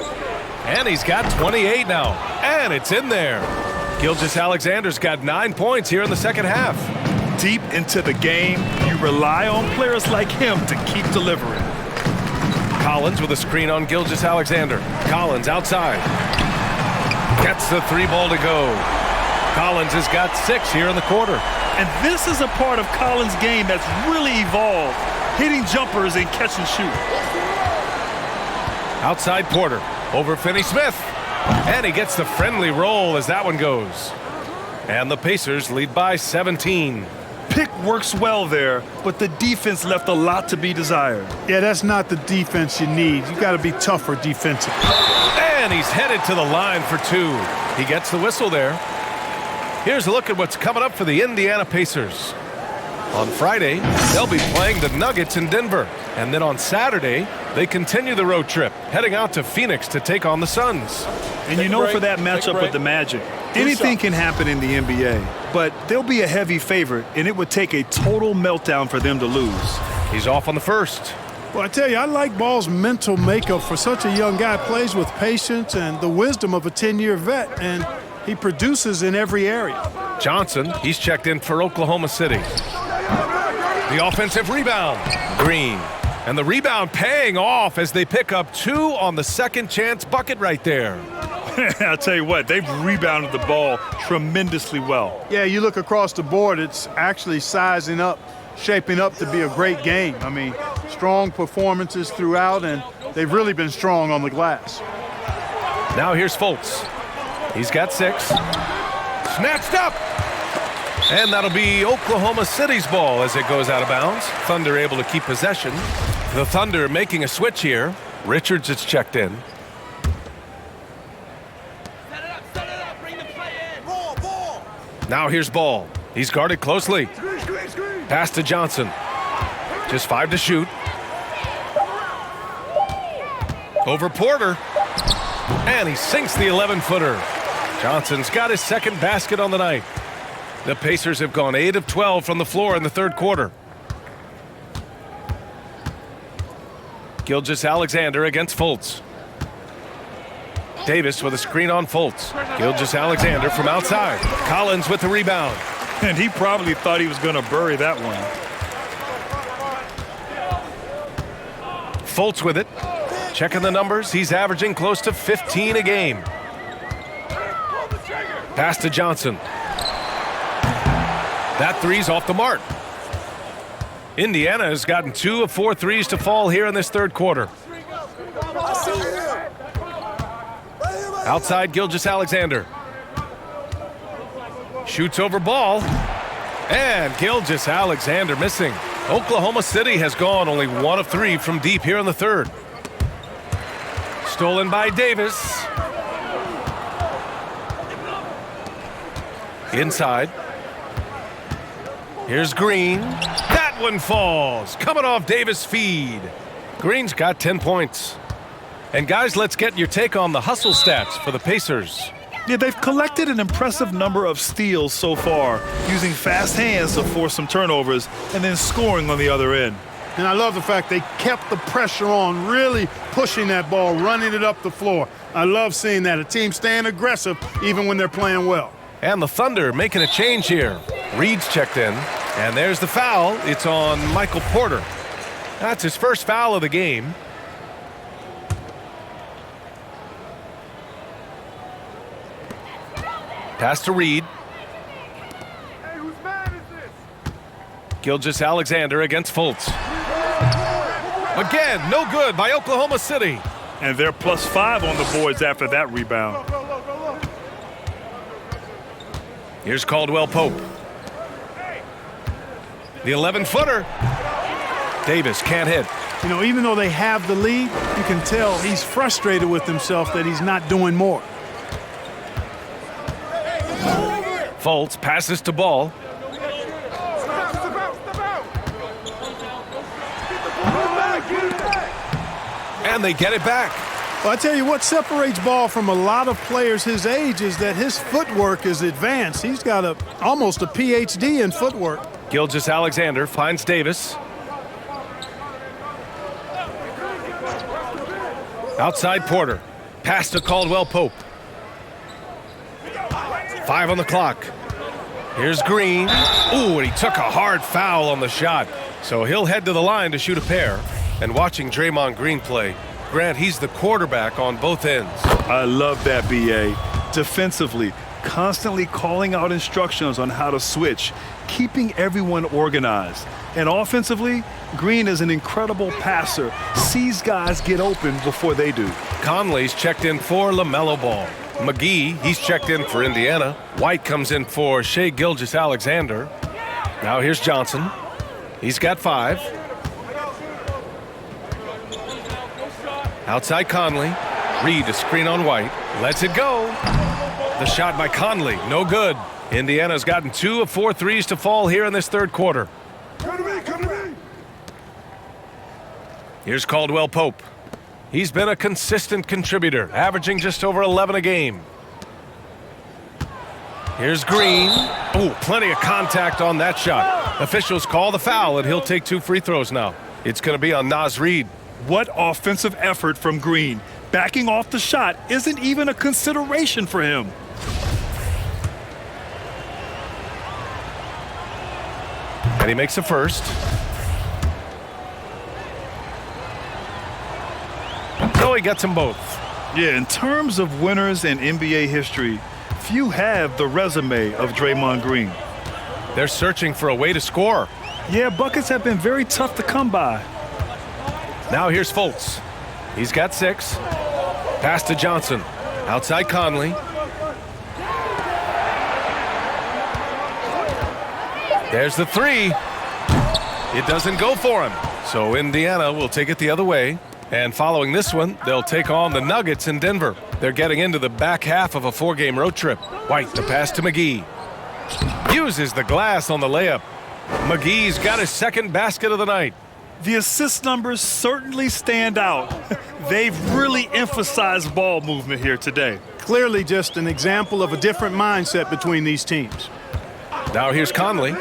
And he's got 28 now. And it's in there. Gilgeous-Alexander's got 9 points here in the second half. Deep into the game, you rely on players like him to keep delivering. Collins with a screen on Gilgeous-Alexander. Collins outside. Gets the 3 ball to go. Collins has got 6 here in the quarter. And this is a part of Collins' game that's really evolved, hitting jumpers and catch and shoot. Outside Porter, over Finney-Smith. And he gets the friendly roll as that one goes. And the Pacers lead by 17. Pick works well there, but the defense left a lot to be desired. Yeah, that's not the defense you need. You got to be tougher defensively. And he's headed to the line for 2. He gets the whistle there. Here's a look at what's coming up for the Indiana Pacers. On Friday, they'll be playing the Nuggets in Denver. And then on Saturday, they continue the road trip, heading out to Phoenix to take on the Suns. And you know, for that matchup with the Magic, anything can happen in the NBA, but they'll be a heavy favorite, and it would take a total meltdown for them to lose. He's off on the first. Well, I tell you, I like Ball's mental makeup for such a young guy. Plays with patience and the wisdom of a 10-year vet, and he produces in every area. Johnson, he's checked in for Oklahoma City. The offensive rebound, Green. And the rebound paying off as they pick up 2 on the second chance bucket right there. I'll tell you what, they've rebounded the ball tremendously well. Yeah, you look across the board, it's actually sizing up, shaping up to be a great game. I mean, strong performances throughout, and they've really been strong on the glass. Now here's Fultz. He's got 6. Snatched up! And that'll be Oklahoma City's ball as it goes out of bounds. Thunder able to keep possession. The Thunder making a switch here. Richards is checked in. Set it up, bring the play in. Ball. Now here's Ball. He's guarded closely. Screen. Pass to Johnson. Just 5 to shoot. Over Porter. And he sinks the 11-footer. Johnson's got his second basket on the night. The Pacers have gone 8 of 12 from the floor in the third quarter. Gilgeous-Alexander against Fultz. Davis with a screen on Fultz. Gilgeous-Alexander from outside. Collins with the rebound. And he probably thought he was going to bury that one. Fultz with it. Checking the numbers. He's averaging close to 15 a game. Pass to Johnson. That three's off the mark. Indiana has gotten 2 of 4 threes to fall here in this third quarter. Outside Gilgeous-Alexander. Shoots over Ball. And Gilgeous-Alexander missing. Oklahoma City has gone only 1 of 3 from deep here in the third. Stolen by Davis. Inside. Here's Green. That one falls. Coming off Davis' feed. Green's got 10 points. And guys, let's get your take on the hustle stats for the Pacers. Yeah, they've collected an impressive number of steals so far, using fast hands to force some turnovers and then scoring on the other end. And I love the fact they kept the pressure on, really pushing that ball, running it up the floor. I love seeing that. A team staying aggressive even when they're playing well. And the Thunder making a change here. Reed's checked in. And there's the foul. It's on Michael Porter. That's his first foul of the game. Pass to Reed. Hey, whose man is this? Gilgeous-Alexander against Fultz. Again, no good by Oklahoma City. And they're +5 on the boards after that rebound. Here's Caldwell Pope. The 11-footer. Davis can't hit. You know, even though they have the lead, you can tell he's frustrated with himself that he's not doing more. Fultz passes to Ball. And they get it back. Well, I tell you what separates Ball from a lot of players his age is that his footwork is advanced. He's got almost a PhD in footwork. Gilgeous-Alexander finds Davis. Outside Porter. Pass to Caldwell Pope. 5 on the clock. Here's Green. Ooh, and he took a hard foul on the shot. So he'll head to the line to shoot a pair. And watching Draymond Green play, Grant, he's the quarterback on both ends. I love that, B.A. Defensively, constantly calling out instructions on how to switch, keeping everyone organized. And offensively, Green is an incredible passer, sees guys get open before they do. Conley's checked in for LaMelo Ball. McGee, he's checked in for Indiana. White comes in for Shai Gilgeous-Alexander. Now here's Johnson. He's got 5. Outside Conley. Reed a screen on White. Lets it go. The shot by Conley, no good. Indiana's gotten 2 of 4 threes to fall here in this third quarter. Here's Caldwell Pope. He's been a consistent contributor, averaging just over 11 a game. Here's Green. Oh, plenty of contact on that shot. Officials call the foul, and he'll take 2 free throws now. It's going to be on Naz Reid. What offensive effort from Green. Backing off the shot isn't even a consideration for him. And he makes a first. So he gets them both. Yeah, in terms of winners in NBA history, few have the resume of Draymond Green. They're searching for a way to score. Yeah, buckets have been very tough to come by. Now here's Fultz. He's got 6. Pass to Johnson. Outside Conley. There's the 3. It doesn't go for him. So Indiana will take it the other way. And following this one, they'll take on the Nuggets in Denver. They're getting into the back half of a 4-game road trip. White to pass to McGee. Uses the glass on the layup. McGee's got his second basket of the night. The assist numbers certainly stand out. They've really emphasized ball movement here today. Clearly just an example of a different mindset between these teams. Now here's Conley.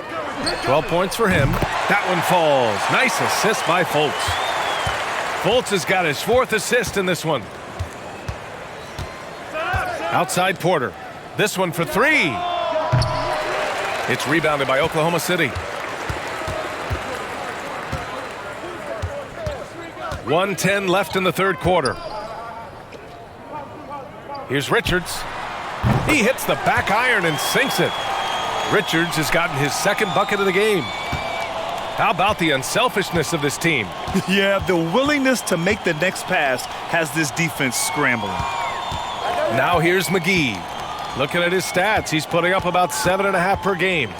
12 points for him. That one falls. Nice assist by Fultz. Fultz has got his 4th assist in this one. Outside Porter. This one for 3. It's rebounded by Oklahoma City. 1:10 left in the 3rd quarter. Here's Richards. He hits the back iron and sinks it. Richards has gotten his 2nd bucket of the game. How about the unselfishness of this team? Yeah, the willingness to make the next pass has this defense scrambling. Now here's McGee. Looking at his stats, he's putting up about 7.5 per game.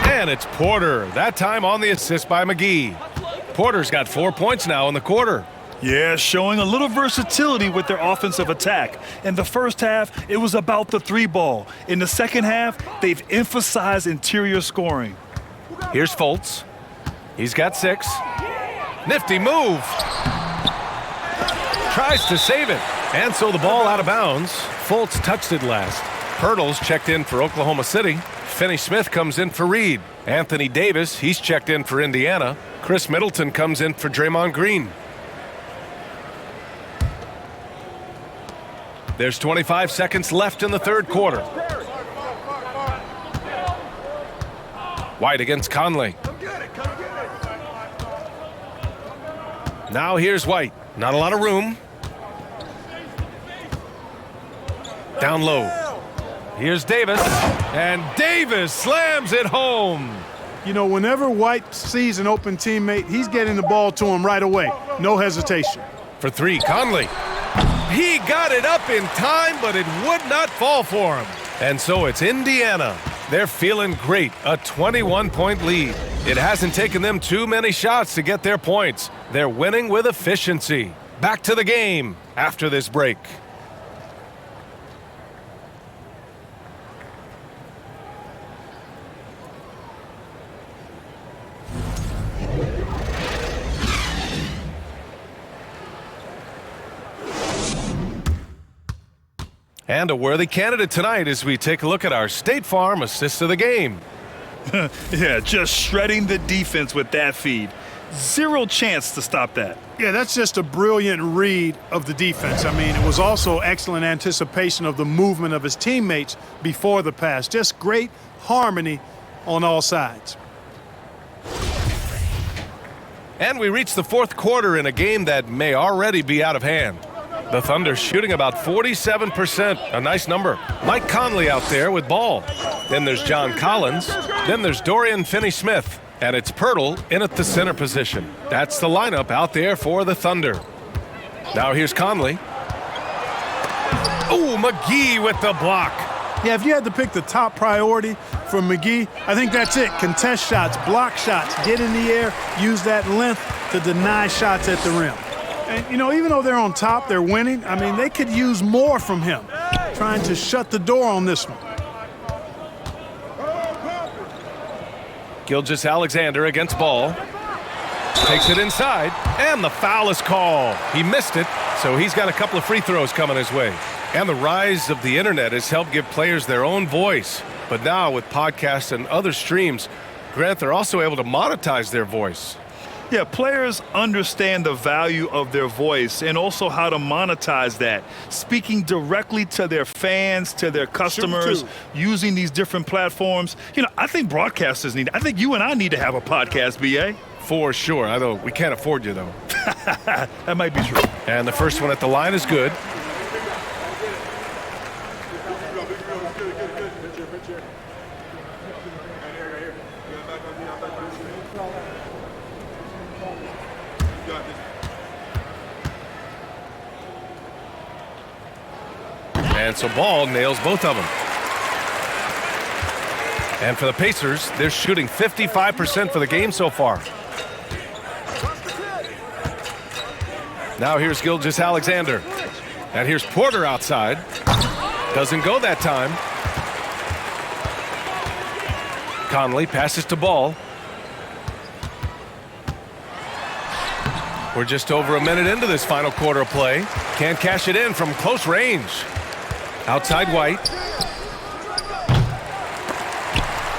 And it's Porter, that time on the assist by McGee. Porter's got 4 points now in the quarter. Yeah, showing a little versatility with their offensive attack. In the first half, it was about the 3 ball. In the second half, they've emphasized interior scoring. Here's Fultz. He's got 6. Nifty move. Tries to save it. And so the ball out of bounds. Fultz touched it last. Pirtle's checked in for Oklahoma City. Finney Smith comes in for Reid. Anthony Davis, he's checked in for Indiana. Chris Middleton comes in for Draymond Green. There's 25 seconds left in the 3rd quarter. White against Conley. Now here's White. Not a lot of room. Down low. Here's Davis. And Davis slams it home. You know, whenever White sees an open teammate, he's getting the ball to him right away. No hesitation. For 3, Conley. He got it up in time, but it would not fall for him. And so it's Indiana. They're feeling great, a 21-point lead. It hasn't taken them too many shots to get their points. They're winning with efficiency. Back to the game after this break. And a worthy candidate tonight as we take a look at our State Farm assist of the game. Yeah, just shredding the defense with that feed. Zero chance to stop that. Yeah, that's just a brilliant read of the defense. I mean, it was also excellent anticipation of the movement of his teammates before the pass. Just great harmony on all sides. And we reach the 4th quarter in a game that may already be out of hand. The Thunder shooting about 47%, a nice number. Mike Conley out there with ball. Then there's John Collins. Then there's Dorian Finney-Smith. And it's Pirtle in at the center position. That's the lineup out there for the Thunder. Now here's Conley. Oh, McGee with the block. Yeah, if you had to pick the top priority for McGee, I think that's it. Contest shots, block shots, get in the air, use that length to deny shots at the rim. And, you know, even though they're on top, they're winning. I mean, they could use more from him, trying to shut the door on this one. Gilgeous-Alexander against Ball. Takes it inside, and the foul is called. He missed it, so he's got a couple of free throws coming his way. And the rise of the internet has helped give players their own voice. But now with podcasts and other streams, Grant, they're also able to monetize their voice. Yeah, players understand the value of their voice and also how to monetize that. Speaking directly to their fans, to their customers, using these different platforms. You know, I think broadcasters I think you and I need to have a podcast, BA. For sure. I know we can't afford you, though. That might be true. And the first one at the line is good. And so Ball nails both of them. And for the Pacers, they're shooting 55% for the game so far. Now here's Gilgeous-Alexander. And here's Porter outside. Doesn't go that time. Conley passes to Ball. We're just over a minute into this final quarter of play. Can't cash it in from close range. Outside White.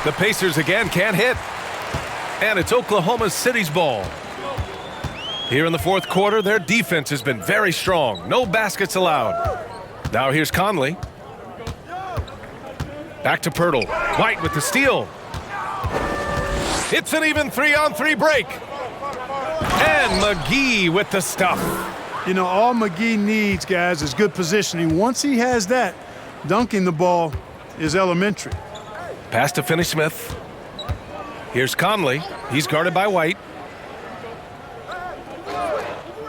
The Pacers again can't hit. And it's Oklahoma City's ball. Here in the fourth quarter, their defense has been very strong. No baskets allowed. Now here's Conley. Back to Pirtle. White with the steal. It's an even 3-on-3 break. And McGee with the stuff. You know, all McGee needs, guys, is good positioning. Once he has that, dunking the ball is elementary. Pass to Finney-Smith. Here's Conley. He's guarded by White.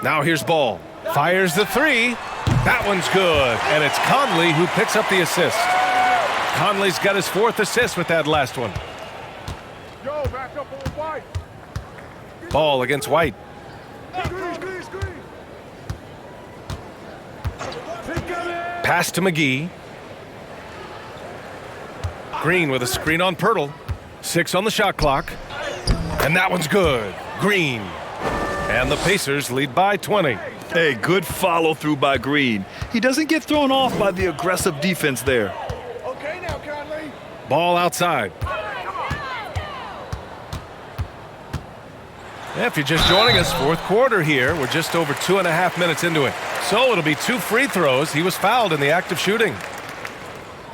Now here's Ball. Fires the three. That one's good. And it's Conley who picks up the assist. Conley's got his fourth assist with that last one. Ball against White. Pass to McGee. Green with a screen on Pirtle. 6 on the shot clock. And that one's good. Green. And the Pacers lead by 20. Hey, good follow through by Green. He doesn't get thrown off by the aggressive defense there. Okay now, Conley. Ball outside. If you're just joining us, fourth quarter here. We're just over 2.5 minutes into it. So it'll be 2 free throws. He was fouled in the act of shooting.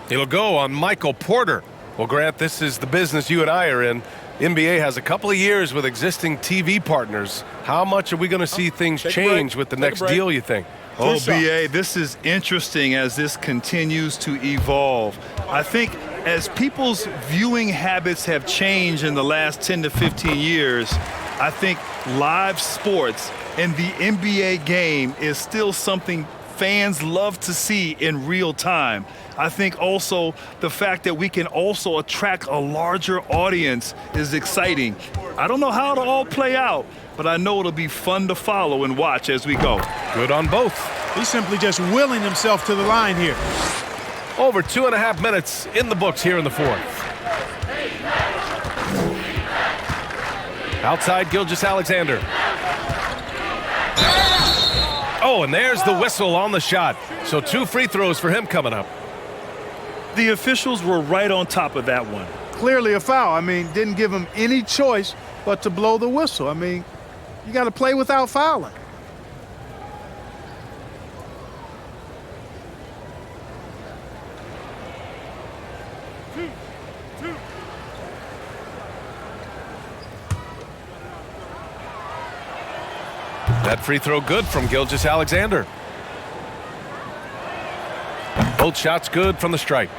It'll go on Michael Porter. Well, Grant, this is the business you and I are in. NBA has a couple of years with existing TV partners. How much are we going to see things change with the next deal, you think? Oh, BA, this is interesting as this continues to evolve. I think as people's viewing habits have changed in the last 10 to 15 years, I think live sports and the NBA game is still something fans love to see in real time. I think also the fact that we can also attract a larger audience is exciting. I don't know how it'll all play out, but I know it'll be fun to follow and watch as we go. Good on both. He's simply just willing himself to the line here. Over 2.5 minutes in the books here in the fourth. Outside Gilgeous-Alexander. Oh, and there's the whistle on the shot. So 2 free throws for him coming up. The officials were right on top of that one. Clearly a foul. I mean, didn't give him any choice but to blow the whistle. I mean, you got to play without fouling. That free throw good from Gilgeous-Alexander. Both shots good from the strike.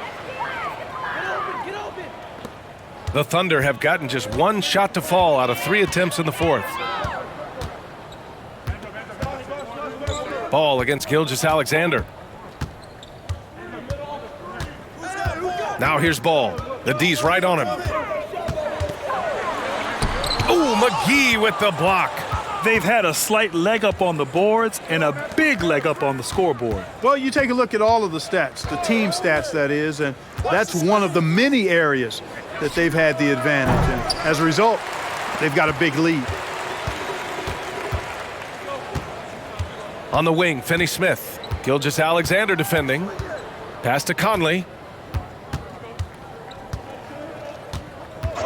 The Thunder have gotten just 1 shot to fall out of 3 attempts in the fourth. Ball against Gilgeous-Alexander. Now here's Ball. The D's right on him. Ooh, McGee with the block. They've had a slight leg up on the boards and a big leg up on the scoreboard. Well, you take a look at all of the stats, the team stats that is, and that's one of the many areas that they've had the advantage. And as a result, they've got a big lead. On the wing, Finney Smith. Gilgeous-Alexander defending. Pass to Conley.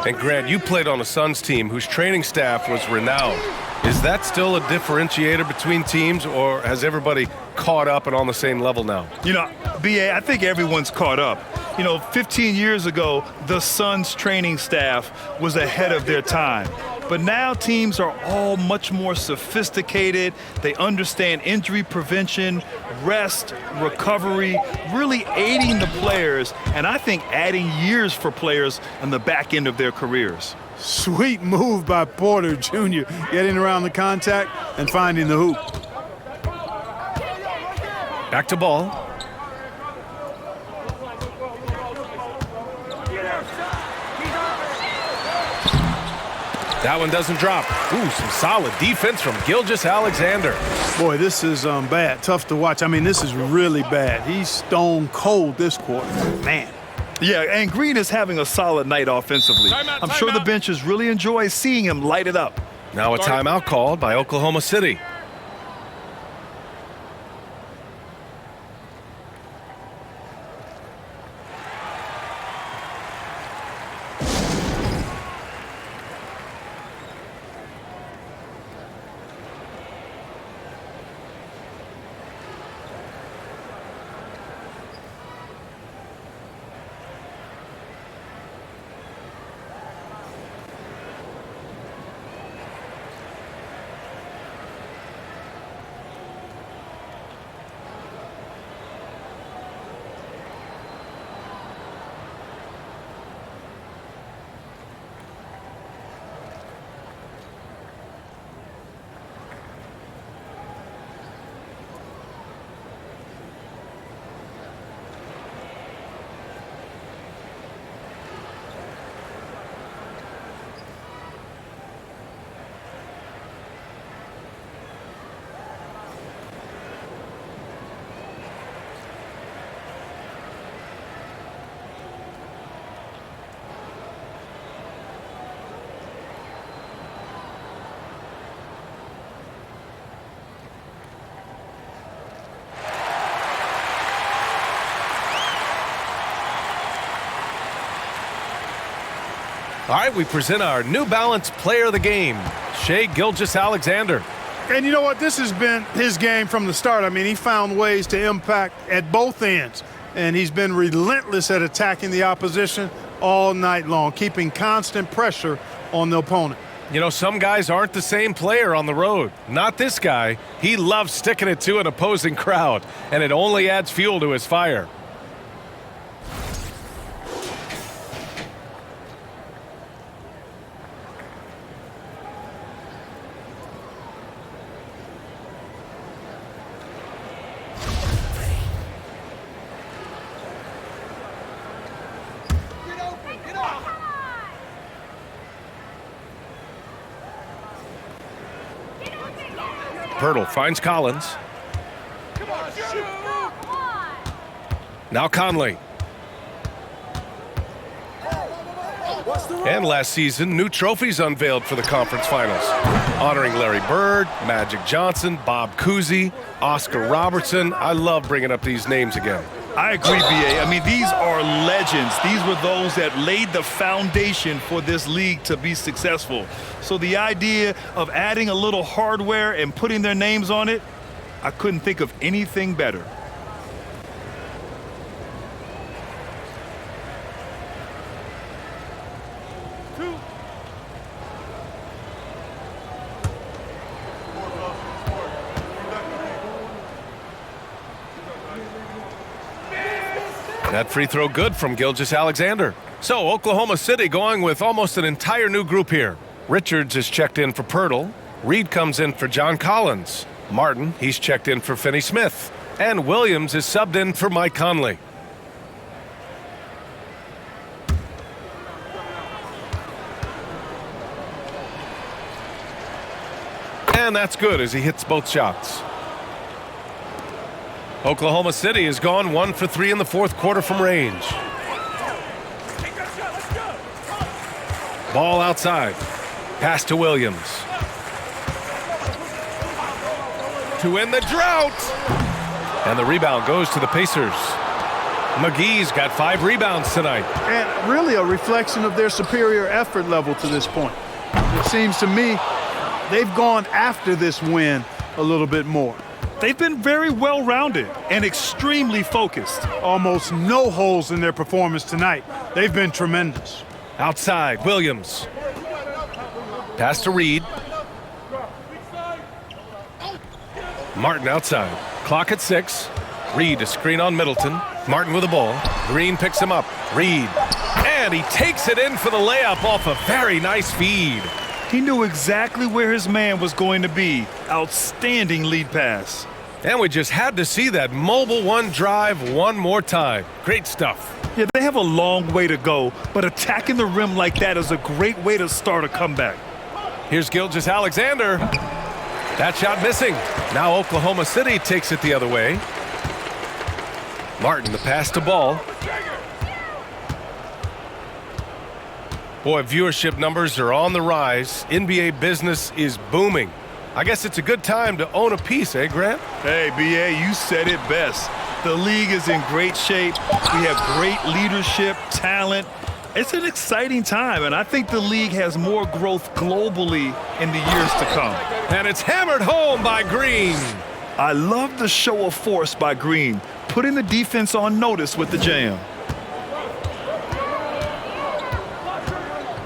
And Grant, you played on a Suns team whose training staff was renowned. Is that still a differentiator between teams, or has everybody caught up and on the same level now? You know, BA, I think everyone's caught up. You know, 15 years ago, the Suns training staff was ahead of their time. But now teams are all much more sophisticated. They understand injury prevention, rest, recovery, really aiding the players, and I think adding years for players on the back end of their careers. Sweet move by Porter Jr., getting around the contact and finding the hoop. Back to ball. That one doesn't drop. Ooh, some solid defense from Gilgeous-Alexander. Boy, this is bad. Tough to watch. I mean, this is really bad. He's stone cold this quarter. Man. Yeah, and Green is having a solid night offensively. I'm sure the benches really enjoy seeing him light it up. Now a timeout called by Oklahoma City. All right, we present our New Balance Player of the Game, Shai Gilgeous-Alexander. And you know what? This has been his game from the start. I mean, he found ways to impact at both ends, and he's been relentless at attacking the opposition all night long, keeping constant pressure on the opponent. You know, some guys aren't the same player on the road. Not this guy. He loves sticking it to an opposing crowd, and it only adds fuel to his fire. Pirtle finds Collins. Now Conley. And last season, new trophies unveiled for the conference finals, honoring Larry Bird, Magic Johnson, Bob Cousy, Oscar Robertson. I love bringing up these names again. I agree, BA. I mean, these are legends. These were those that laid the foundation for this league to be successful. So the idea of adding a little hardware and putting their names on it, I couldn't think of anything better. That free throw good from Gilgeous-Alexander. So Oklahoma City going with almost an entire new group here. Richards is checked in for Pirtle. Reed comes in for John Collins. Martin, he's checked in for Finney Smith. And Williams is subbed in for Mike Conley. And that's good as he hits both shots. Oklahoma City has gone 1 for 3 in the fourth quarter from range. Ball outside. Pass to Williams. to win the drought. And the rebound goes to the Pacers. McGee's got 5 rebounds tonight. And really a reflection of their superior effort level to this point. It seems to me they've gone after this win a little bit more. They've been very well-rounded and extremely focused. Almost no holes in their performance tonight. They've been tremendous. Outside, Williams. Pass to Reed. Martin outside. Clock at 6. Reed, a screen on Middleton. Martin with the ball. Green picks him up. Reed. And he takes it in for the layup off a very nice feed. He knew exactly where his man was going to be. Outstanding lead pass. And we just had to see that mobile one drive one more time. Great stuff. Yeah, they have a long way to go, but attacking the rim like that is a great way to start a comeback. Here's Gilgeous-Alexander. That shot missing. Now Oklahoma City takes it the other way. Martin, the pass to Ball. Boy, viewership numbers are on the rise. NBA business is booming. I guess it's a good time to own a piece, eh, Grant? Hey, B.A., you said it best. The league is in great shape. We have great leadership, talent. It's an exciting time, and I think the league has more growth globally in the years to come. And it's hammered home by Green. I love the show of force by Green, putting the defense on notice with the jam.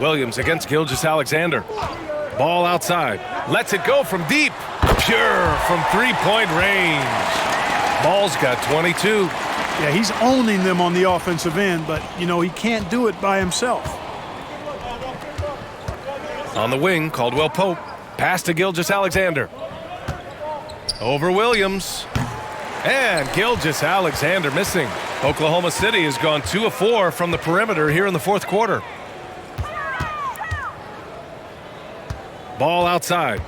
Williams against Gilgeous-Alexander. Ball outside. Lets it go from deep. Pure from three-point range. Ball's got 22. Yeah, he's owning them on the offensive end, but, you know, he can't do it by himself. On the wing, Caldwell Pope. Pass to Gilgeous-Alexander. Over Williams. And Gilgeous-Alexander missing. Oklahoma City has gone 2 of 4 from the perimeter here in the fourth quarter. Ball outside.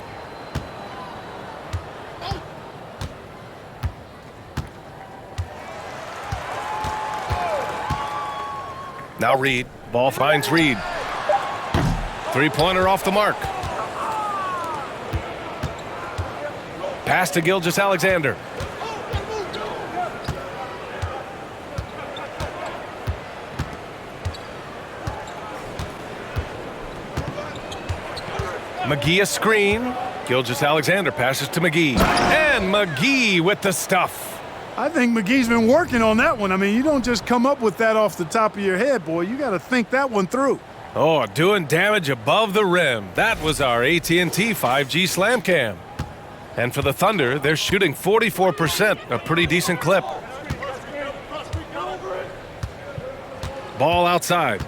Now Reed. Ball finds Reed. Three-pointer off the mark. Pass to Gilgeous-Alexander. McGee a screen. Gilgeous-Alexander passes to McGee. And McGee with the stuff. I think McGee's been working on that one. I mean, you don't just come up with that off the top of your head, boy. You got to think that one through. Oh, doing damage above the rim. That was our AT&T 5G Slam Cam. And for the Thunder, they're shooting 44%, a pretty decent clip. Ball outside.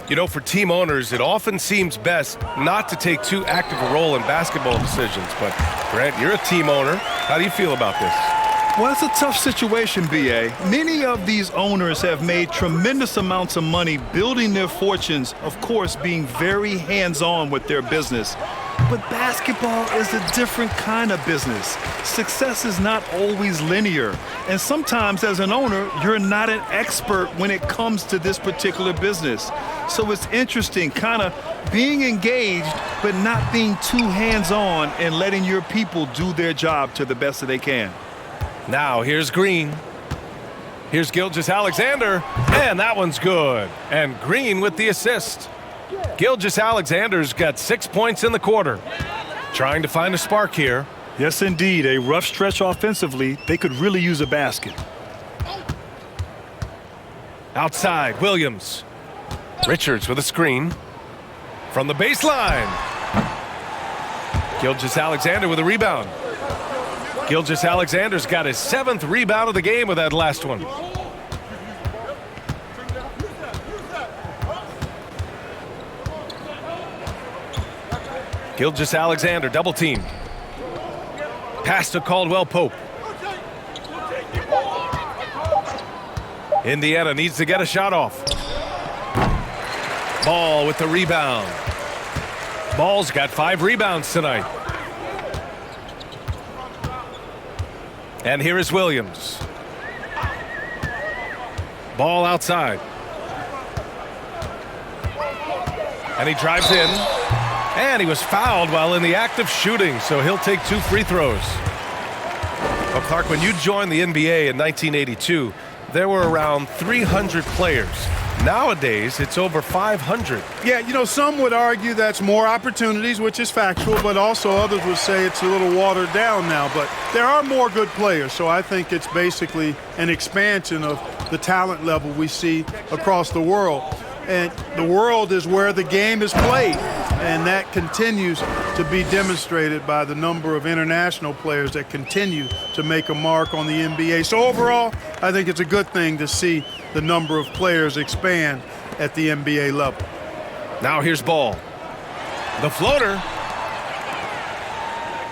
You know, for team owners, it often seems best not to take too active a role in basketball decisions. But, Grant, you're a team owner. How do you feel about this? Well, it's a tough situation, B.A. Many of these owners have made tremendous amounts of money building their fortunes, of course, being very hands-on with their business. But basketball is a different kind of business. Success is not always linear. And sometimes as an owner, you're not an expert when it comes to this particular business. So it's interesting, kind of being engaged, but not being too hands-on and letting your people do their job to the best that they can. Now here's Green. Here's Gilgeous-Alexander, and that one's good. And Green with the assist. Gilgeous-Alexander's got 6 points in the quarter. Trying to find a spark here. Yes, indeed. A rough stretch offensively. They could really use a basket. Outside, Williams. Richards with a screen. From the baseline. Gilgeous-Alexander with a rebound. Gilgeous-Alexander's got his 7th rebound of the game with that last one. Gilgeous-Alexander double teamed. Pass to Caldwell Pope. Indiana needs to get a shot off. Ball with the rebound. Ball's got 5 rebounds tonight. And here is Williams. Ball outside. And he drives in. And he was fouled while in the act of shooting, so he'll take 2 free throws. Well, Clark, when you joined the NBA in 1982, there were around 300 players. Nowadays, it's over 500. Yeah, you know, some would argue that's more opportunities, which is factual, but also others would say it's a little watered down now. But there are more good players, so I think it's basically an expansion of the talent level we see across the world. And the world is where the game is played, and that continues to be demonstrated by the number of international players that continue to make a mark on the NBA. So overall, I think it's a good thing to see the number of players expand at the NBA level. Now here's Ball. The floater.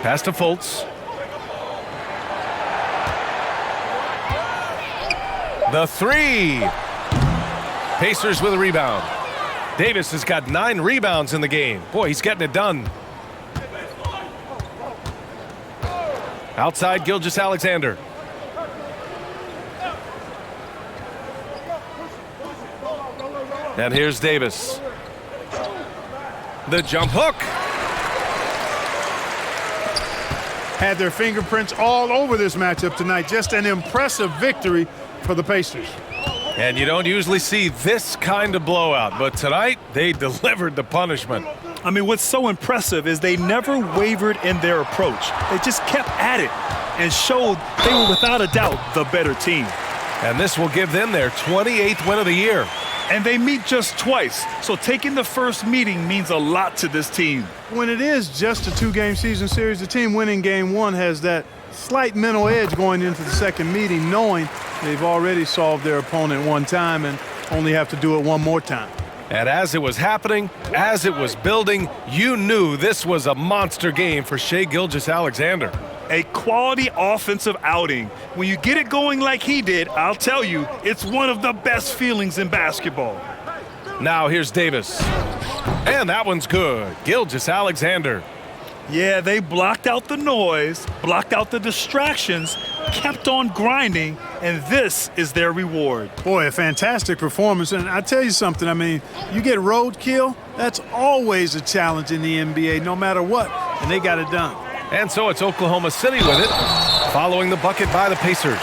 Pass to Fultz. The three. Pacers with a rebound. Davis has got 9 rebounds in the game. Boy, he's getting it done. Outside, Gilgeous-Alexander. And here's Davis. The jump hook. Had their fingerprints all over this matchup tonight. Just an impressive victory for the Pacers. And you don't usually see this kind of blowout, but tonight they delivered the punishment. I mean, what's so impressive is they never wavered in their approach. They just kept at it and showed they were without a doubt the better team. And this will give them their 28th win of the year. And they meet just twice, so taking the first meeting means a lot to this team. When it is just a 2-game season series, the team winning game 1 has that slight mental edge going into the second meeting, knowing they've already solved their opponent one time and only have to do it one more time. And as it was happening, as it was building, you knew this was a monster game for Shai Gilgeous-Alexander. A quality offensive outing. When you get it going like he did, I'll tell you, it's one of the best feelings in basketball. Now here's Davis. And that one's good. Gilgeous-Alexander. Yeah, they blocked out the noise, blocked out the distractions, kept on grinding, and this is their reward. Boy, a fantastic performance. And I tell you something, I mean, you get roadkill, that's always a challenge in the NBA, no matter what, and they got it done. And so it's Oklahoma City with it, following the bucket by the Pacers.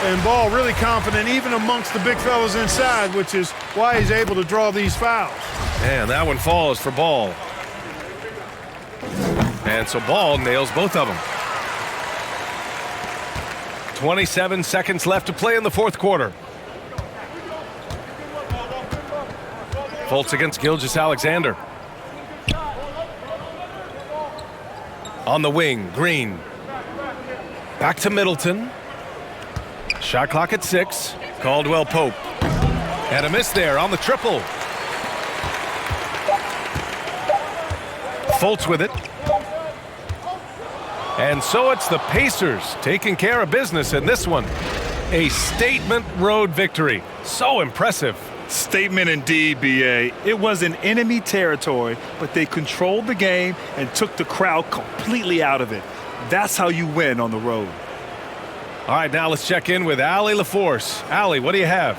And Ball really confident even amongst the big fellas inside, which is why he's able to draw these fouls. And that one falls for Ball. And so Ball nails both of them. 27 seconds left to play in the fourth quarter. Fultz against Gilgeous-Alexander. On the wing, Green. Back to Middleton. Shot clock at 6. Caldwell Pope. And a miss there on the triple. Fultz with it. And so it's the Pacers taking care of business in this one. A statement road victory. So impressive. Statement indeed, BA. It was in enemy territory, but they controlled the game and took the crowd completely out of it. That's how you win on the road. All right, now let's check in with Allie LaForce. Allie, what do you have?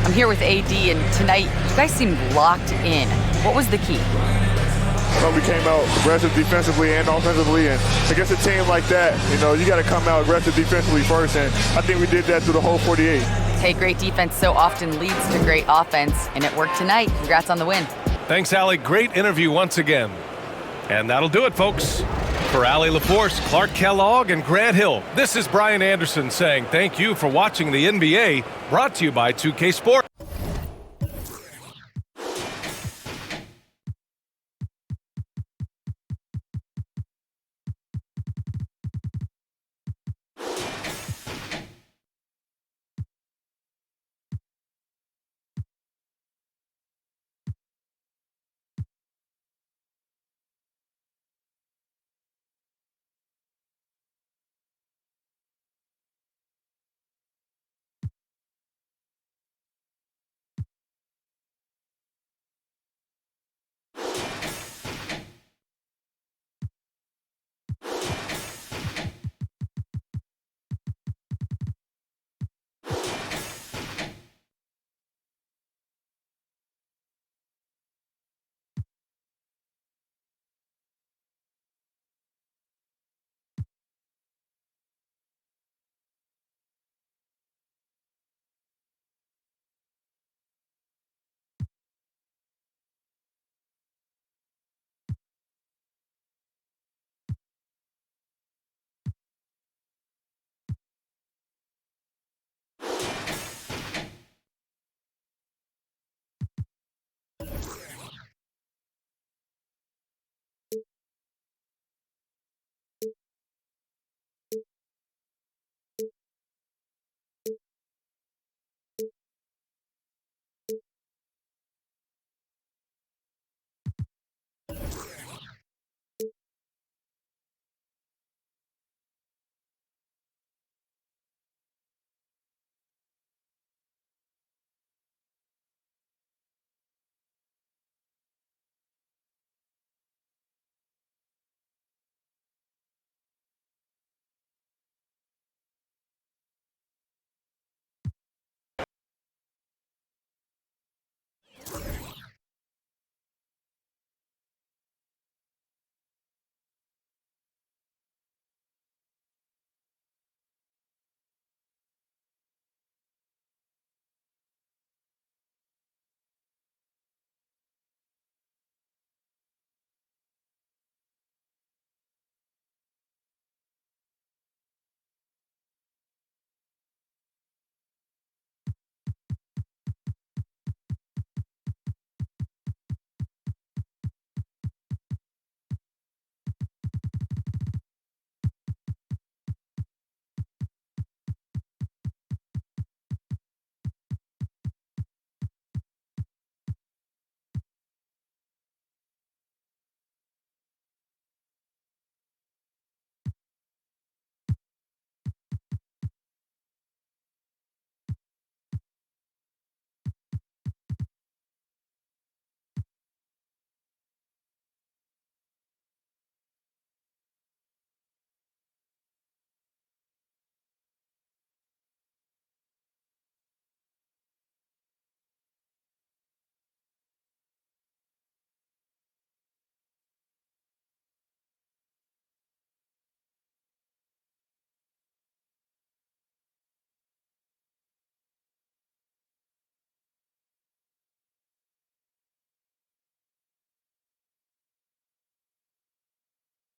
I'm here with AD, and tonight you guys seemed locked in. What was the key? Well, we came out aggressive defensively and offensively, and against a team like that, you know, you got to come out aggressive defensively first, and I think we did that through the whole 48. Hey, great defense so often leads to great offense, and it worked tonight. Congrats on the win. Thanks, Allie. Great interview once again. And that'll do it, folks. For Allie LaForce, Clark Kellogg, and Grant Hill, this is Brian Anderson saying thank you for watching the NBA, brought to you by 2K Sports.